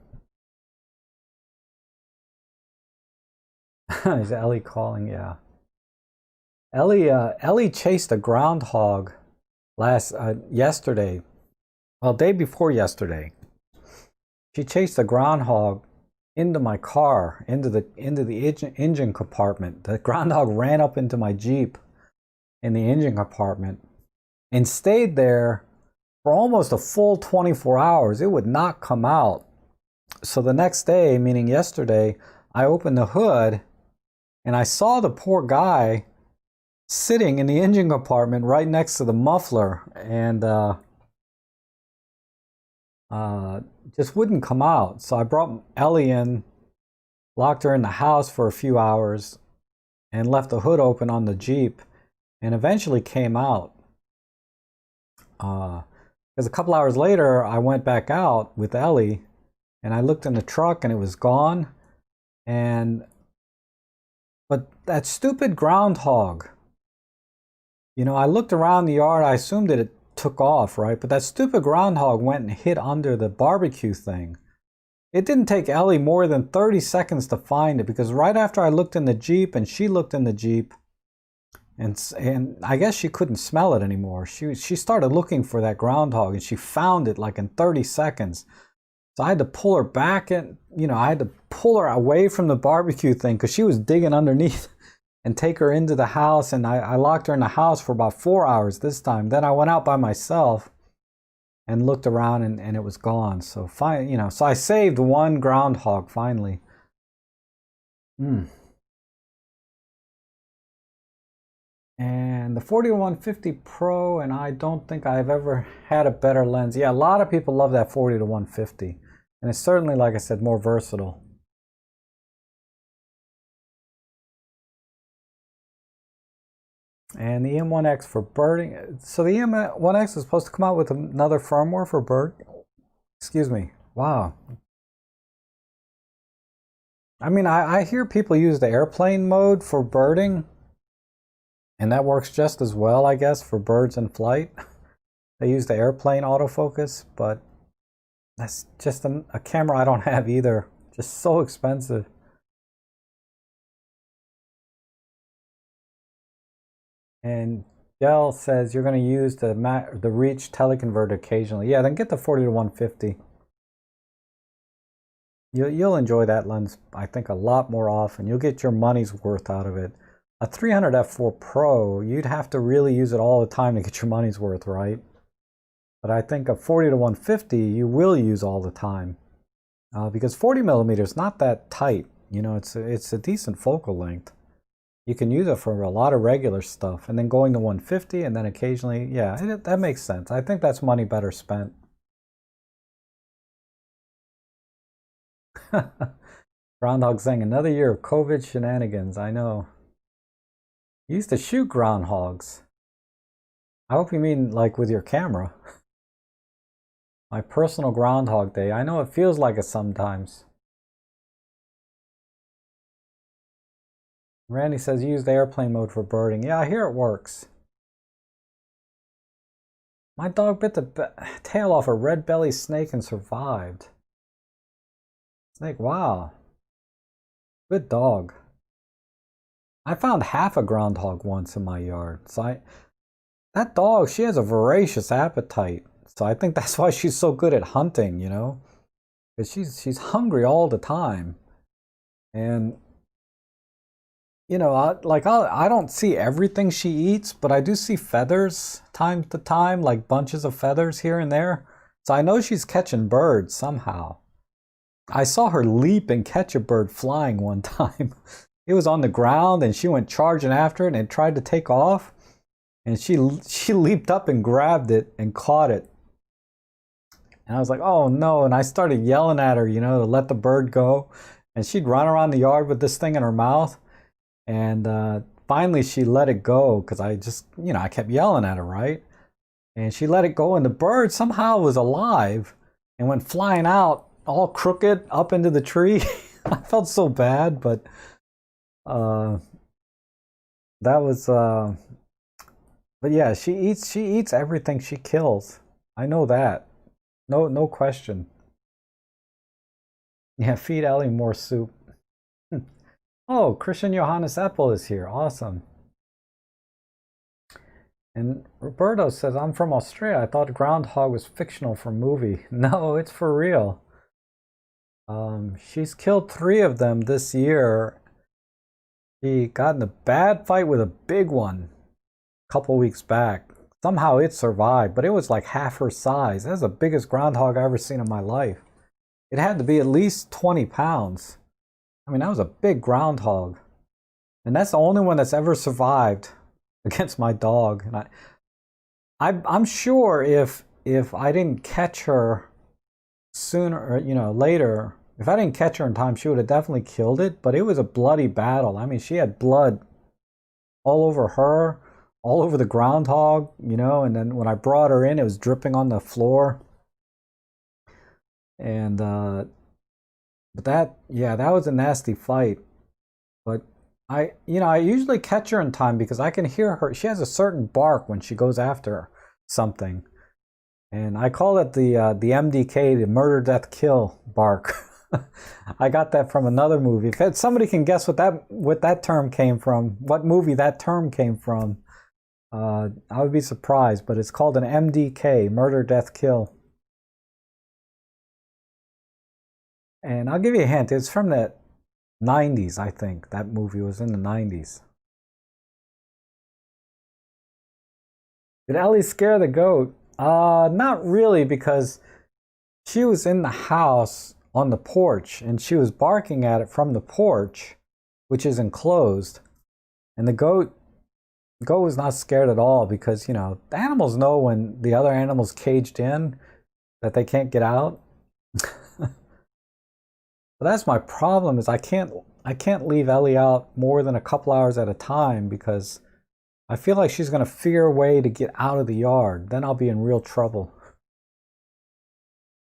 Is Ellie calling? Yeah. Ellie chased a groundhog yesterday. Well, day before yesterday. She chased a groundhog into my car, into the engine compartment. The groundhog ran up into my Jeep in the engine compartment and stayed there for almost a full 24 hours. It would not come out. So the next day, meaning yesterday, I opened the hood and I saw the poor guy sitting in the engine compartment right next to the muffler, and just wouldn't come out. So I brought Ellie in, locked her in the house for a few hours, and left the hood open on the Jeep, and eventually came out. Because a couple hours later, I went back out with Ellie, and I looked in the truck, and it was gone. But that stupid groundhog, I looked around the yard. I assumed that it took off, right? But that stupid groundhog went and hid under the barbecue thing. It didn't take Ellie more than 30 seconds to find it, because right after I looked in the Jeep and she looked in the Jeep, and I guess she couldn't smell it anymore. She started looking for that groundhog, and she found it like in 30 seconds. So I had to pull her back, and I had to pull her away from the barbecue thing because she was digging underneath, and take her into the house. And I locked her in the house for about 4 hours this time. Then I went out by myself and looked around, and it was gone. So so I saved one groundhog finally. And the 40-150 Pro, and I don't think I've ever had a better lens. Yeah, a lot of people love that 40-150, and it's certainly, like I said, more versatile. And the M1X for birding. So the M1X is supposed to come out with another firmware for bird. Excuse me. Wow. I mean, I hear people use the airplane mode for birding, and that works just as well, I guess, for birds in flight. They use the airplane autofocus, but that's just a camera I don't have either. Just so expensive. And Dell says you're going to use the Reach teleconverter occasionally. Yeah, then get the 40-150. You'll enjoy that lens, I think, a lot more often. You'll get your money's worth out of it. A 300 f4 Pro, you'd have to really use it all the time to get your money's worth, right? But I think a 40-150 you will use all the time, because 40mm is not that tight. It's a decent focal length. You can use it for a lot of regular stuff, and then going to 150, and then occasionally, yeah, that makes sense. I think that's money better spent. Groundhog saying another year of COVID shenanigans. I know. You used to shoot groundhogs. I hope you mean like with your camera. My personal Groundhog Day. I know it feels like it sometimes. Randy says use the airplane mode for birding. Yeah, I hear it works. My dog bit the tail off a red-bellied snake and survived. Snake, wow. Good dog. I found half a groundhog once in my yard. So that dog, she has a voracious appetite. So I think that's why she's so good at hunting, because she's hungry all the time. And I don't see everything she eats, but I do see feathers time to time, like bunches of feathers here and there. So I know she's catching birds somehow. I saw her leap and catch a bird flying one time. It was on the ground, and she went charging after it and tried to take off. And she leaped up and grabbed it and caught it. And I was like, oh no. And I started yelling at her, to let the bird go. And she'd run around the yard with this thing in her mouth. And finally she let it go because I just, I kept yelling at her, right? and she let it go, and the bird somehow was alive and went flying out all crooked up into the tree. I felt so bad, but uh, that was. But yeah, she eats everything she kills. I know that. No question. Yeah, feed Ellie more soup. Oh, Christian Johannes Eppel is here. Awesome. And Roberto says, I'm from Australia. I thought Groundhog was fictional for movie. No, it's for real. She's killed 3 of them this year. She got in a bad fight with a big one a couple weeks back. Somehow it survived, but it was like half her size. That's the biggest groundhog I've ever seen in my life. It had to be at least 20 pounds. I mean, that was a big groundhog. And that's the only one that's ever survived against my dog. And I'm sure if I didn't catch her sooner, or, later, if I didn't catch her in time, she would have definitely killed it. But it was a bloody battle. I mean, she had blood all over her, all over the groundhog, and then when I brought her in, it was dripping on the floor. And but that was a nasty fight. But I usually catch her in time because I can hear her. She has a certain bark when she goes after something, and I call it the MDK, the murder, death, kill bark. I got that from another movie. If somebody can guess what that term came from, what movie that term came from, I would be surprised. But it's called an MDK, murder, death, kill. And I'll give you a hint. It's from the 90s, I think. That movie was in the 90s. Did Ellie scare the goat? Not really, because she was in the house on the porch, and she was barking at it from the porch, which is enclosed. And the goat was not scared at all, because, the animals know when the other animal's caged in that they can't get out. But that's my problem, is I can't leave Ellie out more than a couple hours at a time, because I feel like she's going to figure a way to get out of the yard. Then I'll be in real trouble.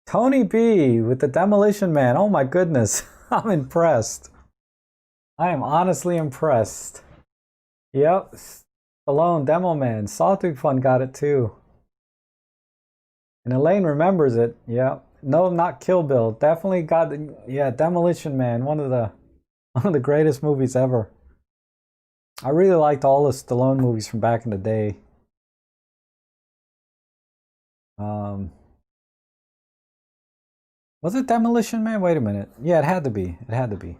Tony B with the Demolition Man. Oh my goodness. I'm impressed. I am honestly impressed. Yep. Stallone, Demo Man. Sawtooth Fun got it too. And Elaine remembers it. Yep. No, not Kill Bill. Definitely got Demolition Man. One of the greatest movies ever. I really liked all the Stallone movies from back in the day. Was it Demolition Man? Wait a minute. Yeah, it had to be. It had to be.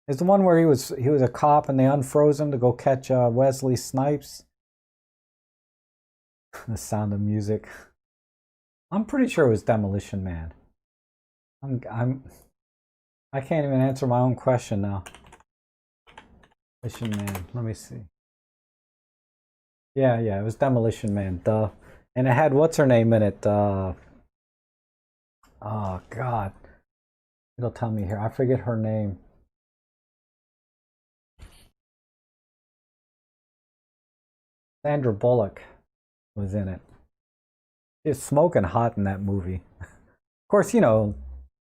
It's the one where he was a cop and they unfroze him to go catch Wesley Snipes. The Sound of Music. I'm pretty sure it was Demolition Man. I can't even answer my own question now. Demolition Man. Let me see. Yeah, it was Demolition Man. Duh. And it had what's her name in it? Oh God. It'll tell me here. I forget her name. Sandra Bullock was in it. She was smoking hot in that movie. Of course,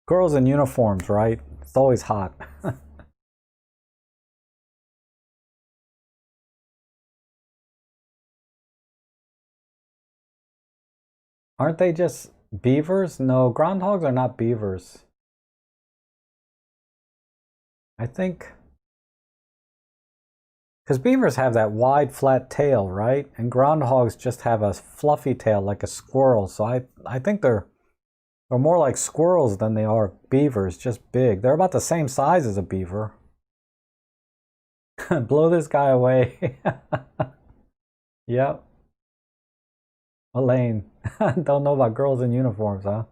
girls in uniforms, right? It's always hot. Aren't they just beavers? No, groundhogs are not beavers. I think because beavers have that wide, flat tail, right? And groundhogs just have a fluffy tail like a squirrel. So I think they're more like squirrels than they are beavers, just big. They're about the same size as a beaver. Blow this guy away. Yep. Elaine. Don't know about girls in uniforms, huh?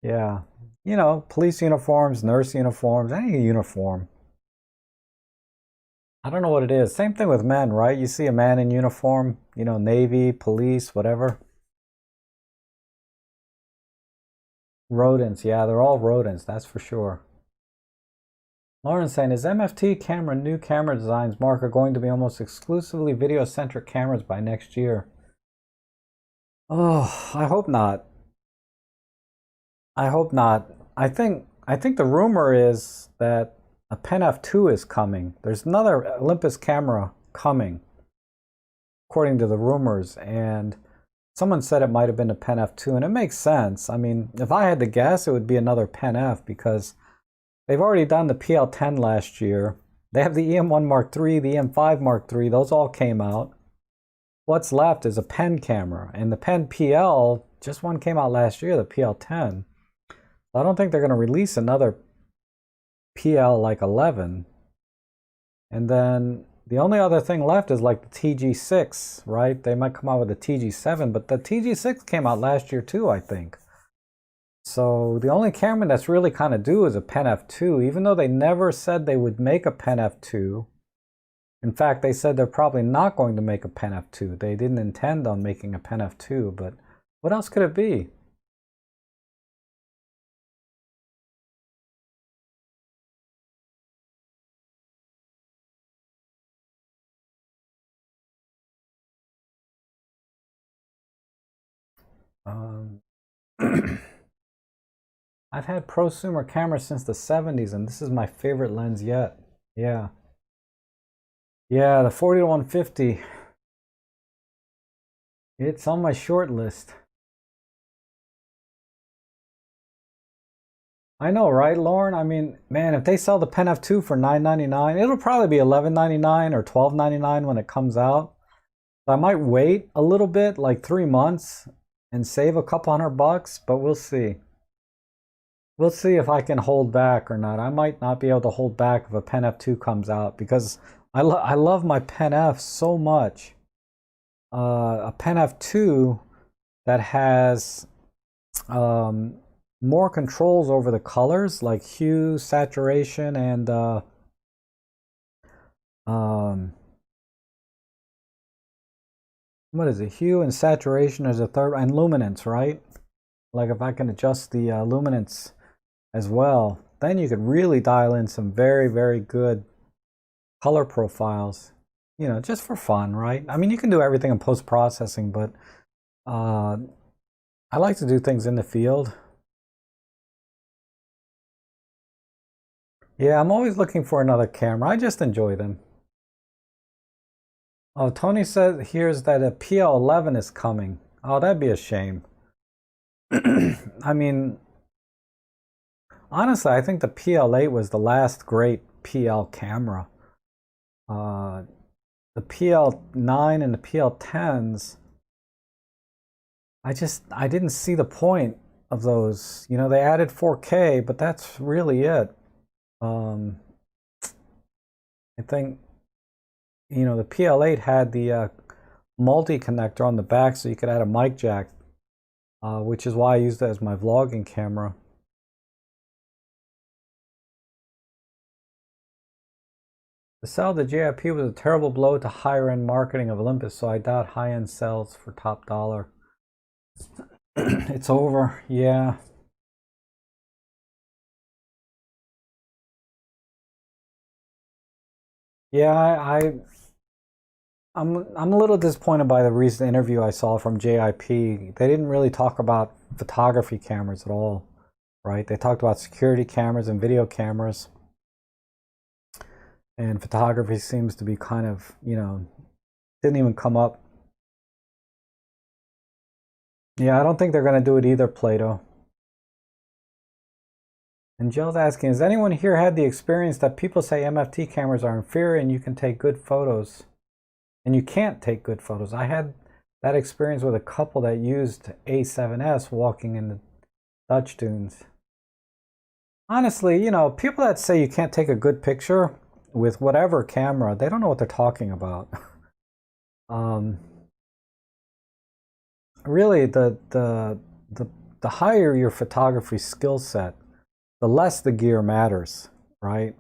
Yeah. Police uniforms, nurse uniforms, any uniform. I don't know what it is. Same thing with men, right? You see a man in uniform, Navy, police, whatever. Rodents, yeah, they're all rodents, that's for sure. Lauren saying, is MFT camera new camera designs, Mark, are going to be almost exclusively video-centric cameras by next year? Oh, I hope not. I hope not. I think the rumor is that a Pen F2 is coming. There's another Olympus camera coming, according to the rumors, and someone said it might have been a Pen F2, and it makes sense. I mean, if I had to guess, it would be another Pen F because they've already done the PL10 last year. They have the EM1 Mark III, the EM5 Mark III. Those all came out. What's left is a pen camera, and the pen PL, just one came out last year, the PL10. I don't think they're going to release another PL like 11. And then the only other thing left is like the TG6, right? They might come out with the TG7, but the TG6 came out last year too, I think. So the only camera that's really kind of due is a Pen F2, even though they never said they would make a Pen F2. In fact, they said they're probably not going to make a Pen F2. They didn't intend on making a Pen F2, but what else could it be? I've had prosumer cameras since the 70s, and this is my favorite lens yet. Yeah. Yeah, the 40 to 150. It's on my short list. I know, right, Lauren? I mean, man, if they sell the Pen F2 for $9.99, it'll probably be $11.99 or $12.99 when it comes out. So I might wait a little bit, like 3 months, and save a couple $100, but we'll see. We'll see if I can hold back or not. I might not be able to hold back if a Pen F2 comes out because I love my Pen F so much. A Pen F2 that has more controls over the colors, like hue, saturation, and what is it? Hue and saturation is a third, and luminance, right? Like if I can adjust the luminance as well, then you could really dial in some very, very good color profiles, you know, just for fun, right? I mean, you can do everything in post-processing, but I like to do things in the field. Yeah, I'm always looking for another camera. I just enjoy them. Oh, Tony said here's that a PL11 is coming. Oh, that'd be a shame. I mean, honestly, I think the PL8 was the last great PL camera. The PL9 and the PL10s, I didn't see the point of those. You know, they added 4K, but that's really it. I think, you know, the PL8 had the multi-connector on the back so you could add a mic jack, which is why I used it as my vlogging camera. The sell of the JIP was a terrible blow to higher-end marketing of Olympus, so I doubt high-end sells for top dollar. It's over, yeah. Yeah, I'm a little disappointed by the recent interview I saw from JIP. They didn't really talk about photography cameras at all, right? They talked about security cameras and video cameras. And photography seems to be kind of, you know, didn't even come up. Yeah, I don't think they're going to do it either, Plato. And Jill's asking, has anyone here had the experience that people say MFT cameras are inferior and you can take good photos? And you can't take good photos. I had that experience with a couple that used A7S walking in the Dutch dunes. Honestly, you know, people that say you can't take a good picture with whatever camera, they don't know what they're talking about. Really, the higher your photography skill set, the less the gear matters, right?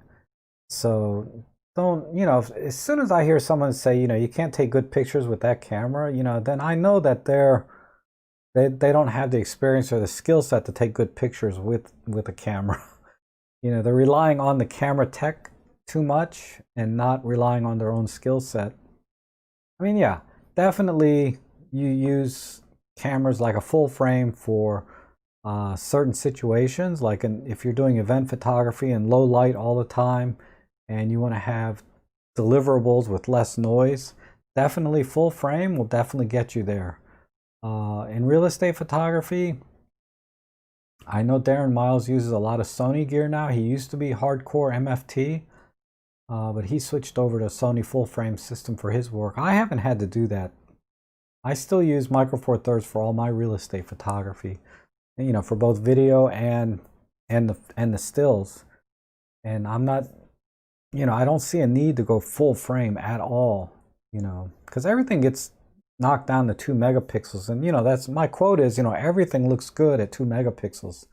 So don't, you know, as soon as I hear someone say, you know, you can't take good pictures with that camera, you know, then I know that they don't have the experience or the skill set to take good pictures with a camera. they're relying on the camera tech too much and not relying on their own skill set. I mean, yeah, definitely you use cameras like a full frame for certain situations, like if you're doing event photography in low light all the time and you want to have deliverables with less noise, definitely full frame will definitely get you there. In real estate photography, I know Darren Miles uses a lot of Sony gear now. He used to be hardcore MFT, but he switched over to Sony full frame system for his work. I haven't had to do that. I still use Micro Four Thirds for all my real estate photography, for both video and the stills. And I'm not, I don't see a need to go full frame at all, because everything gets knocked down to 2 megapixels, and that's my quote is, everything looks good at 2 megapixels.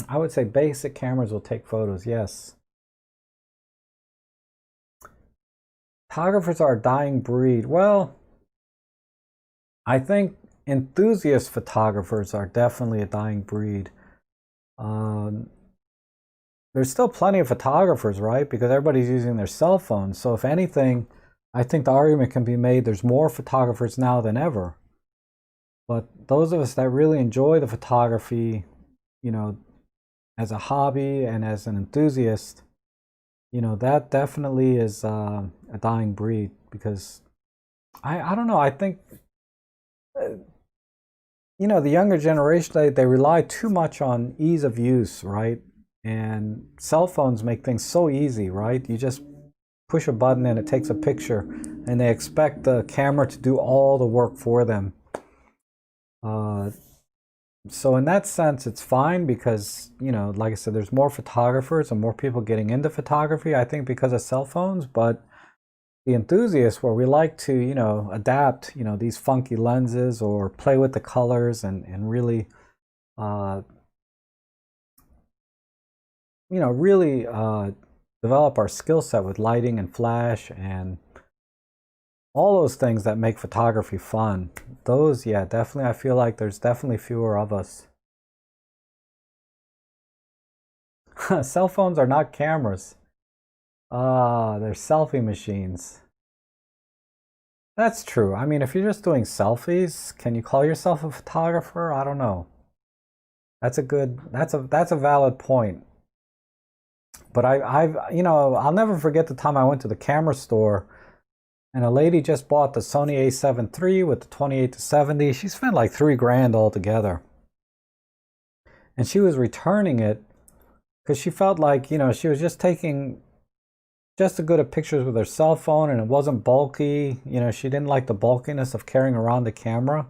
I would say basic cameras will take photos, yes. Photographers are a dying breed. Well, I think enthusiast photographers are definitely a dying breed. There's still plenty of photographers, right? Because everybody's using their cell phones. So if anything, I think the argument can be made there's more photographers now than ever. But those of us that really enjoy the photography, as a hobby and as an enthusiast, that definitely is a dying breed, because I don't know, I think, the younger generation, they rely too much on ease of use, right? And cell phones make things so easy, right? You just push a button and it takes a picture, and they expect the camera to do all the work for them. So in that sense, it's fine because, like I said, there's more photographers and more people getting into photography, I think, because of cell phones. But the enthusiasts, where we like to, adapt, these funky lenses or play with the colors and really, really develop our skill set with lighting and flash and all those things that make photography fun. Those, yeah, definitely, I feel like there's definitely fewer of us. Cell phones are not cameras. They're selfie machines. That's true. I mean, if you're just doing selfies, can you call yourself a photographer? I don't know. That's a valid point. But I'll never forget the time I went to the camera store and a lady just bought the Sony a7 III with the 28-70. She spent like $3,000 altogether. And she was returning it because she felt like, she was just taking just as good of pictures with her cell phone, and it wasn't bulky. She didn't like the bulkiness of carrying around the camera.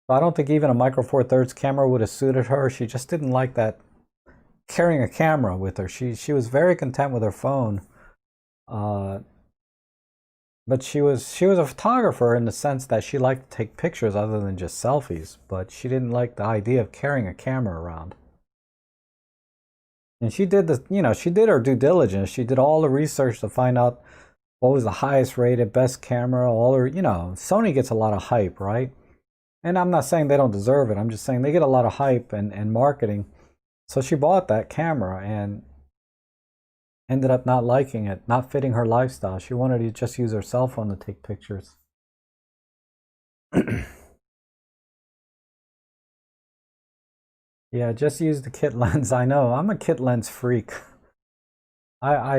So I don't think even a Micro Four Thirds camera would have suited her. She just didn't like that carrying a camera with her. She was very content with her phone. But she was a photographer in the sense that she liked to take pictures other than just selfies, but she didn't like the idea of carrying a camera around. And she did she did her due diligence. She did all the research to find out what was the highest rated, best camera, all her, Sony gets a lot of hype, right? And I'm not saying they don't deserve it. I'm just saying they get a lot of hype and marketing. So she bought that camera and ended up not liking it, not fitting her lifestyle. She wanted to just use her cell phone to take pictures. Yeah, just use the kit lens. I know, I'm a kit lens freak. I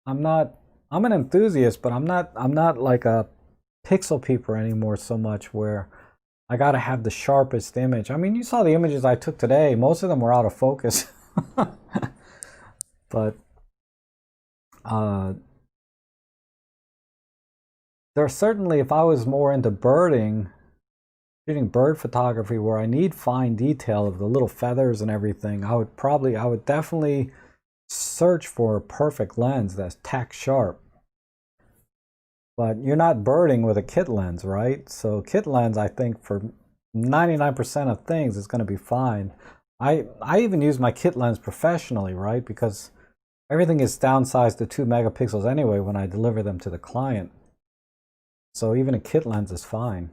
I'm an enthusiast, but I'm not like a pixel peeper anymore so much where I gotta have the sharpest image. I mean, you saw the images I took today. Most of them were out of focus. But uh, there's certainly, if I was more into birding, shooting bird photography where I need fine detail of the little feathers and everything, I would definitely search for a perfect lens that's tack sharp. But you're not birding with a kit lens, right? So kit lens, I think for 99% of things is going to be fine. I even use my kit lens professionally, right? Because everything is downsized to 2 megapixels anyway when I deliver them to the client. So even a kit lens is fine.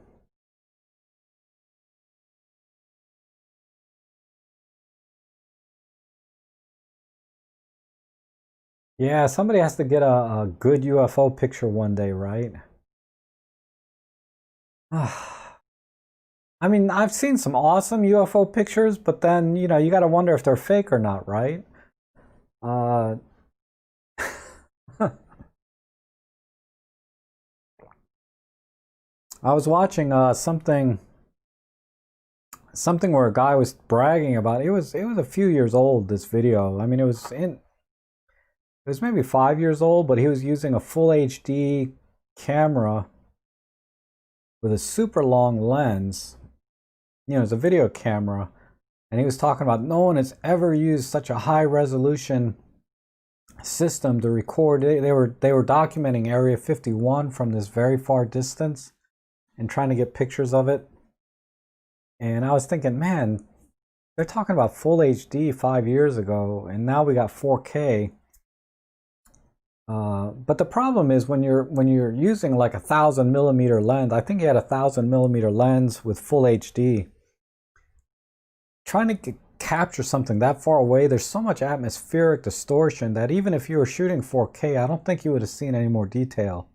Yeah, somebody has to get a good UFO picture one day, right? I mean, I've seen some awesome UFO pictures, but then, you know, you got to wonder if they're fake or not, right? Uh, I was watching something where a guy was bragging about it was a few years old, this video. I mean, it was maybe 5 years old, but he was using a full HD camera with a super long lens. You know, it's a video camera, and he was talking about no one has ever used such a high resolution system to record. They were documenting Area 51 from this very far distance and trying to get pictures of it. And I was thinking, man, they're talking about full HD 5 years ago, and now we got 4K. But the problem is when you're using like 1,000 millimeter lens. I think he had 1,000 millimeter lens with full HD. Trying to capture something that far away, there's so much atmospheric distortion that even if you were shooting 4K, I don't think you would have seen any more detail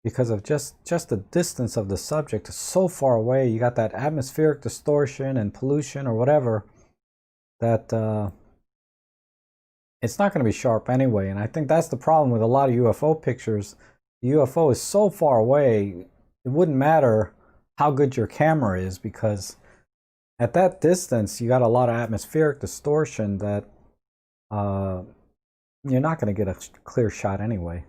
because of just the distance of the subject is so far away. You got that atmospheric distortion and pollution or whatever that it's not going to be sharp anyway. And I think that's the problem with a lot of UFO pictures. The UFO is so far away, it wouldn't matter how good your camera is because at that distance, you got a lot of atmospheric distortion that you're not going to get a clear shot anyway.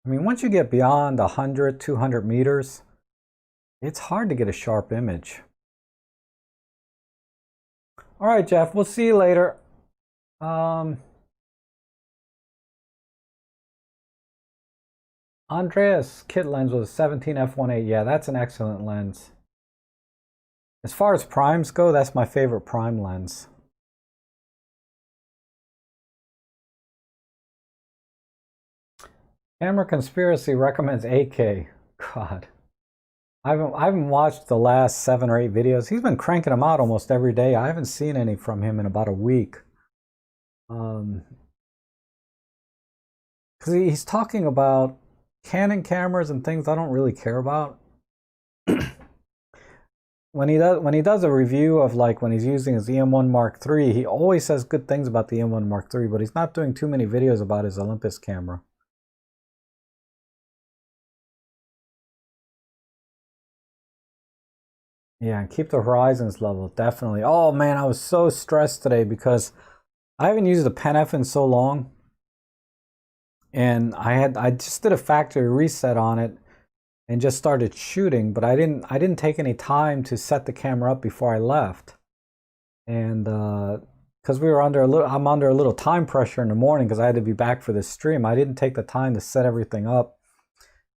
I mean, once you get beyond 100, 200 meters, it's hard to get a sharp image. All right, Jeff, we'll see you later. Andreas kit lens was a 17 f1.8. Yeah, that's an excellent lens. As far as primes go, that's my favorite prime lens. Camera Conspiracy recommends 8K. God. I haven't watched the last 7 or 8 videos. He's been cranking them out almost every day. I haven't seen any from him in about a week. Because he's talking about Canon cameras and things I don't really care about. When he does a review of like when he's using his EM1 Mark III, he always says good things about the EM1 Mark III, but he's not doing too many videos about his Olympus camera. Yeah, and keep the horizons level, definitely. Oh man, I was so stressed today because I haven't used the PenF in so long. And I just did a factory reset on it and just started shooting, but I didn't take any time to set the camera up before I left. And because I'm under a little time pressure in the morning because I had to be back for this stream. I didn't take the time to set everything up.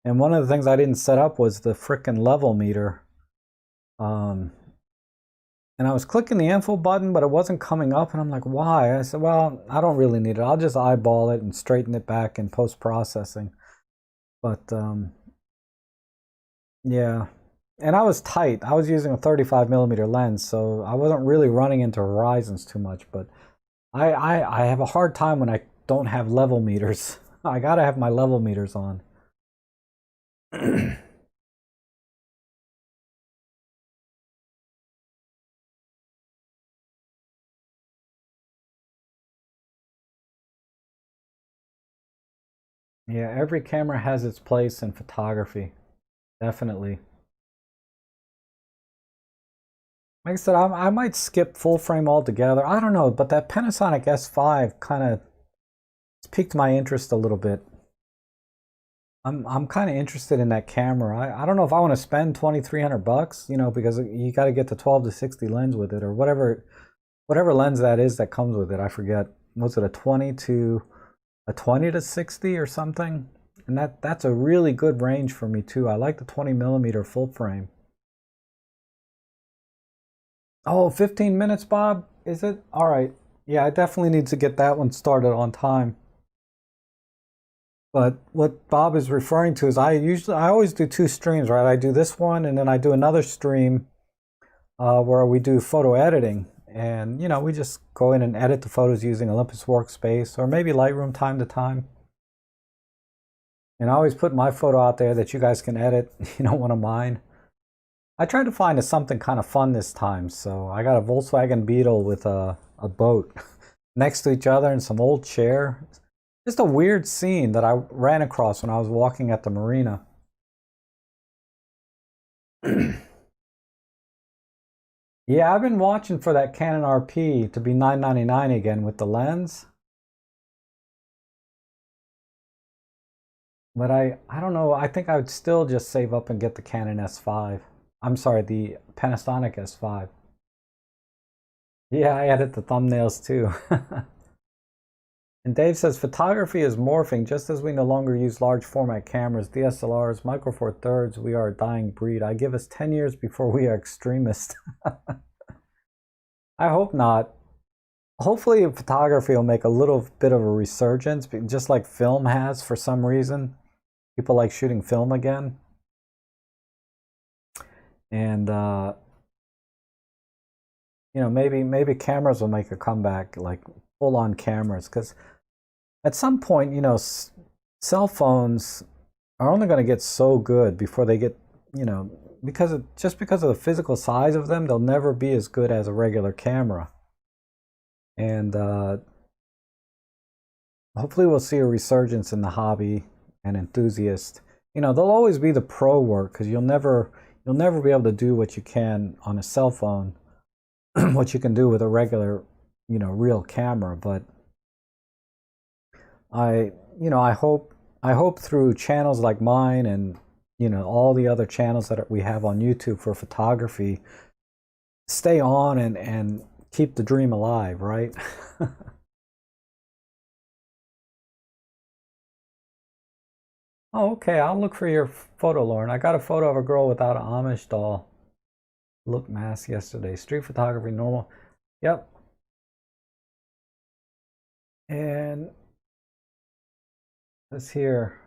And one of the things I didn't set up was the frickin' level meter. And I was clicking the info button, but it wasn't coming up. And I'm like, why? I said, well, I don't really need it. I'll just eyeball it and straighten it back in post-processing. But yeah. And I was tight. I was using a 35 millimeter lens, so I wasn't really running into horizons too much. But I have a hard time when I don't have level meters. I gotta have my level meters on. Yeah, every camera has its place in photography. Definitely. Like I said, I might skip full frame altogether. I don't know, but that Panasonic S5 kind of piqued my interest a little bit. I'm kind of interested in that camera. I don't know if I want to spend 2,300 bucks, you know, because you got to get the 12 to 60 lens with it or whatever lens that is that comes with it. I forget. Was it a 20 to 60 or something? And that's a really good range for me too. I like the 20 millimeter full frame. Oh, 15 minutes, Bob? Is it? All right. Yeah, I definitely need to get that one started on time. But what Bob is referring to is I always do two streams, right? I do this one and then I do another stream where we do photo editing. And, we just go in and edit the photos using Olympus Workspace or maybe Lightroom time to time. And I always put my photo out there that you guys can edit, one of mine. I tried to find something kind of fun this time. So I got a Volkswagen Beetle with a boat next to each other and some old chair. Just a weird scene that I ran across when I was walking at the marina. Yeah, I've been watching for that Canon RP to be $999 again with the lens. But I don't know, I think I would still just save up and get the Canon S5. I'm sorry, the Panasonic S5. Yeah, I edit the thumbnails too. And Dave says photography is morphing just as we no longer use large format cameras, DSLRs, micro four thirds. We are a dying breed. I give us 10 years before we are extremists. I hope not. Hopefully photography will make a little bit of a resurgence, just like film has for some reason. People like shooting film again. And maybe cameras will make a comeback, like full-on cameras, because at some point, cell phones are only going to get so good before they get, because of the physical size of them, they'll never be as good as a regular camera. And hopefully we'll see a resurgence in the hobby and enthusiast. They'll always be the pro work because you'll never be able to do what you can on a cell phone, what you can do with a regular, real camera. But I hope through channels like mine and all the other channels that we have on YouTube for photography, stay on and keep the dream alive, right? Oh, okay, I'll look for your photo, Lauren. I got a photo of a girl without an Amish doll look mask yesterday. Street photography, normal. Yep. And this here.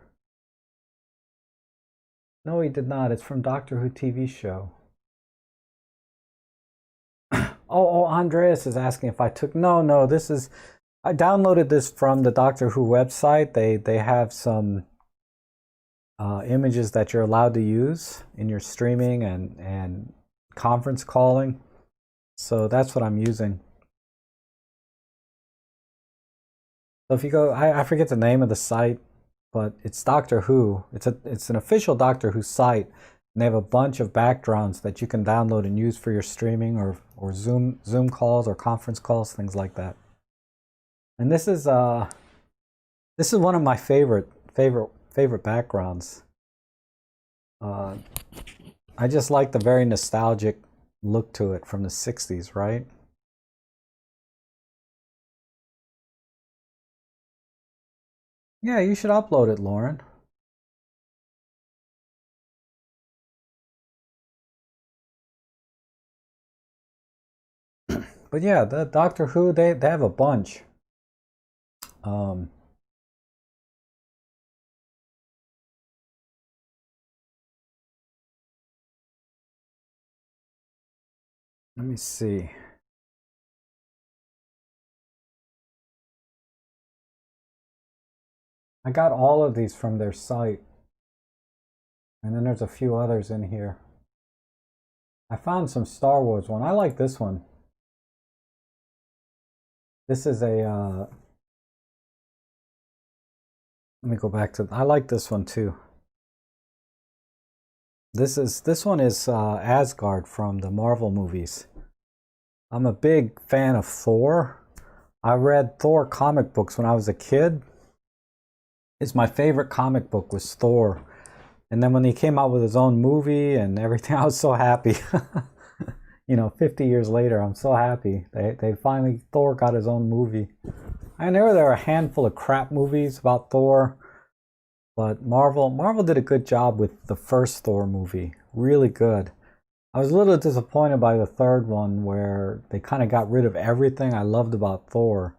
No, he did not. It's from Doctor Who TV show. Oh, Andreas is asking if I took. No, this is. I downloaded this from the Doctor Who website. They have some images that you're allowed to use in your streaming and conference calling. So that's what I'm using. So if you go, I forget the name of the site, but it's Doctor Who. It's an official Doctor Who site, and they have a bunch of backgrounds that you can download and use for your streaming or Zoom calls or conference calls, things like that. And this is one of my favorite backgrounds. I just like the very nostalgic look to it from the 60s, right? Yeah, you should upload it, Lauren. But yeah, the Doctor Who, they have a bunch. Um, Let me see. I got all of these from their site. And then there's a few others in here. I found some Star Wars one. I like this one. This is a, let me go back to, I like this one too. This one is Asgard from the Marvel movies. I'm a big fan of Thor. I read Thor comic books when I was a kid. It's my favorite comic book was Thor. And then when he came out with his own movie and everything, I was so happy. 50 years later, I'm so happy. They finally, Thor got his own movie. I know there are a handful of crap movies about Thor, but Marvel did a good job with the first Thor movie. Really good. I was a little disappointed by the third one where they kind of got rid of everything I loved about Thor.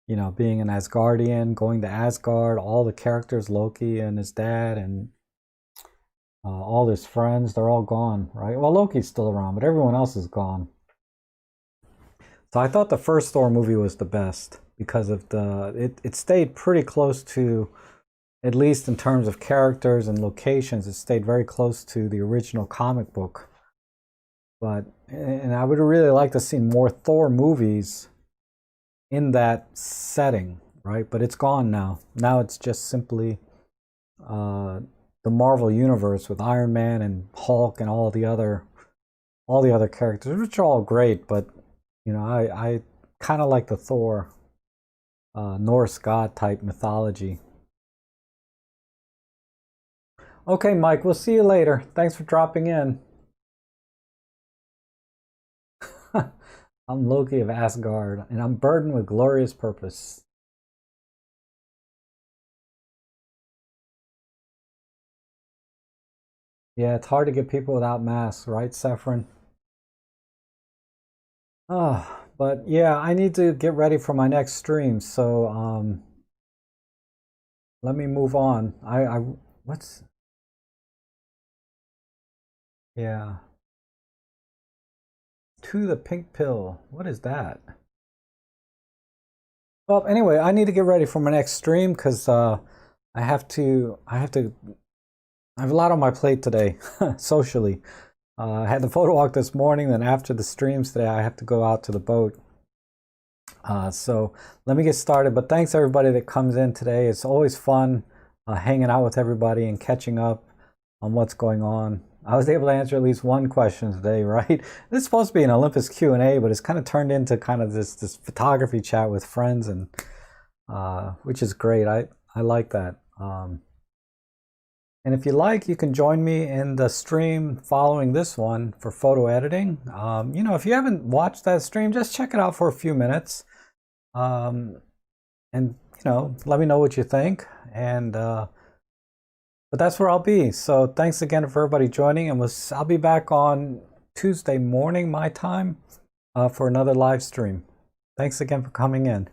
you know, being an Asgardian, going to Asgard, all the characters, Loki and his dad, and all his friends, they're all gone, right? Well, Loki's still around, but everyone else is gone. So I thought the first Thor movie was the best because of it stayed pretty close to, at least in terms of characters and locations, it stayed very close to the original comic book. And I would really like to see more Thor movies in that setting, right? But it's gone now. Now it's just simply the Marvel universe with Iron Man and Hulk and all the other characters, which are all great. But you know, I kind of like the Thor Norse god type mythology. Okay, Mike, we'll see you later. Thanks for dropping in. I'm Loki of Asgard, and I'm burdened with glorious purpose. Yeah, it's hard to get people without masks, right, Sephron? But yeah, I need to get ready for my next stream, so let me move on. What's, yeah, to the pink pill. What is that? Well, anyway, I need to get ready for my next stream because I have to, I have a lot on my plate today, socially. I had the photo walk this morning, then after the streams today, I have to go out to the boat. So let me get started, but thanks everybody that comes in today. It's always fun hanging out with everybody and catching up on what's going on. I was able to answer at least one question today, right? This is supposed to be an Olympus Q&A, but it's kind of turned into kind of this photography chat with friends, and which is great. I like that. And if you like, you can join me in the stream following this one for photo editing. You know, if you haven't watched that stream, just check it out for a few minutes. And, you know, let me know what you think. And, but that's where I'll be. So thanks again for everybody joining. And I'll be back on Tuesday morning, my time, for another live stream. Thanks again for coming in.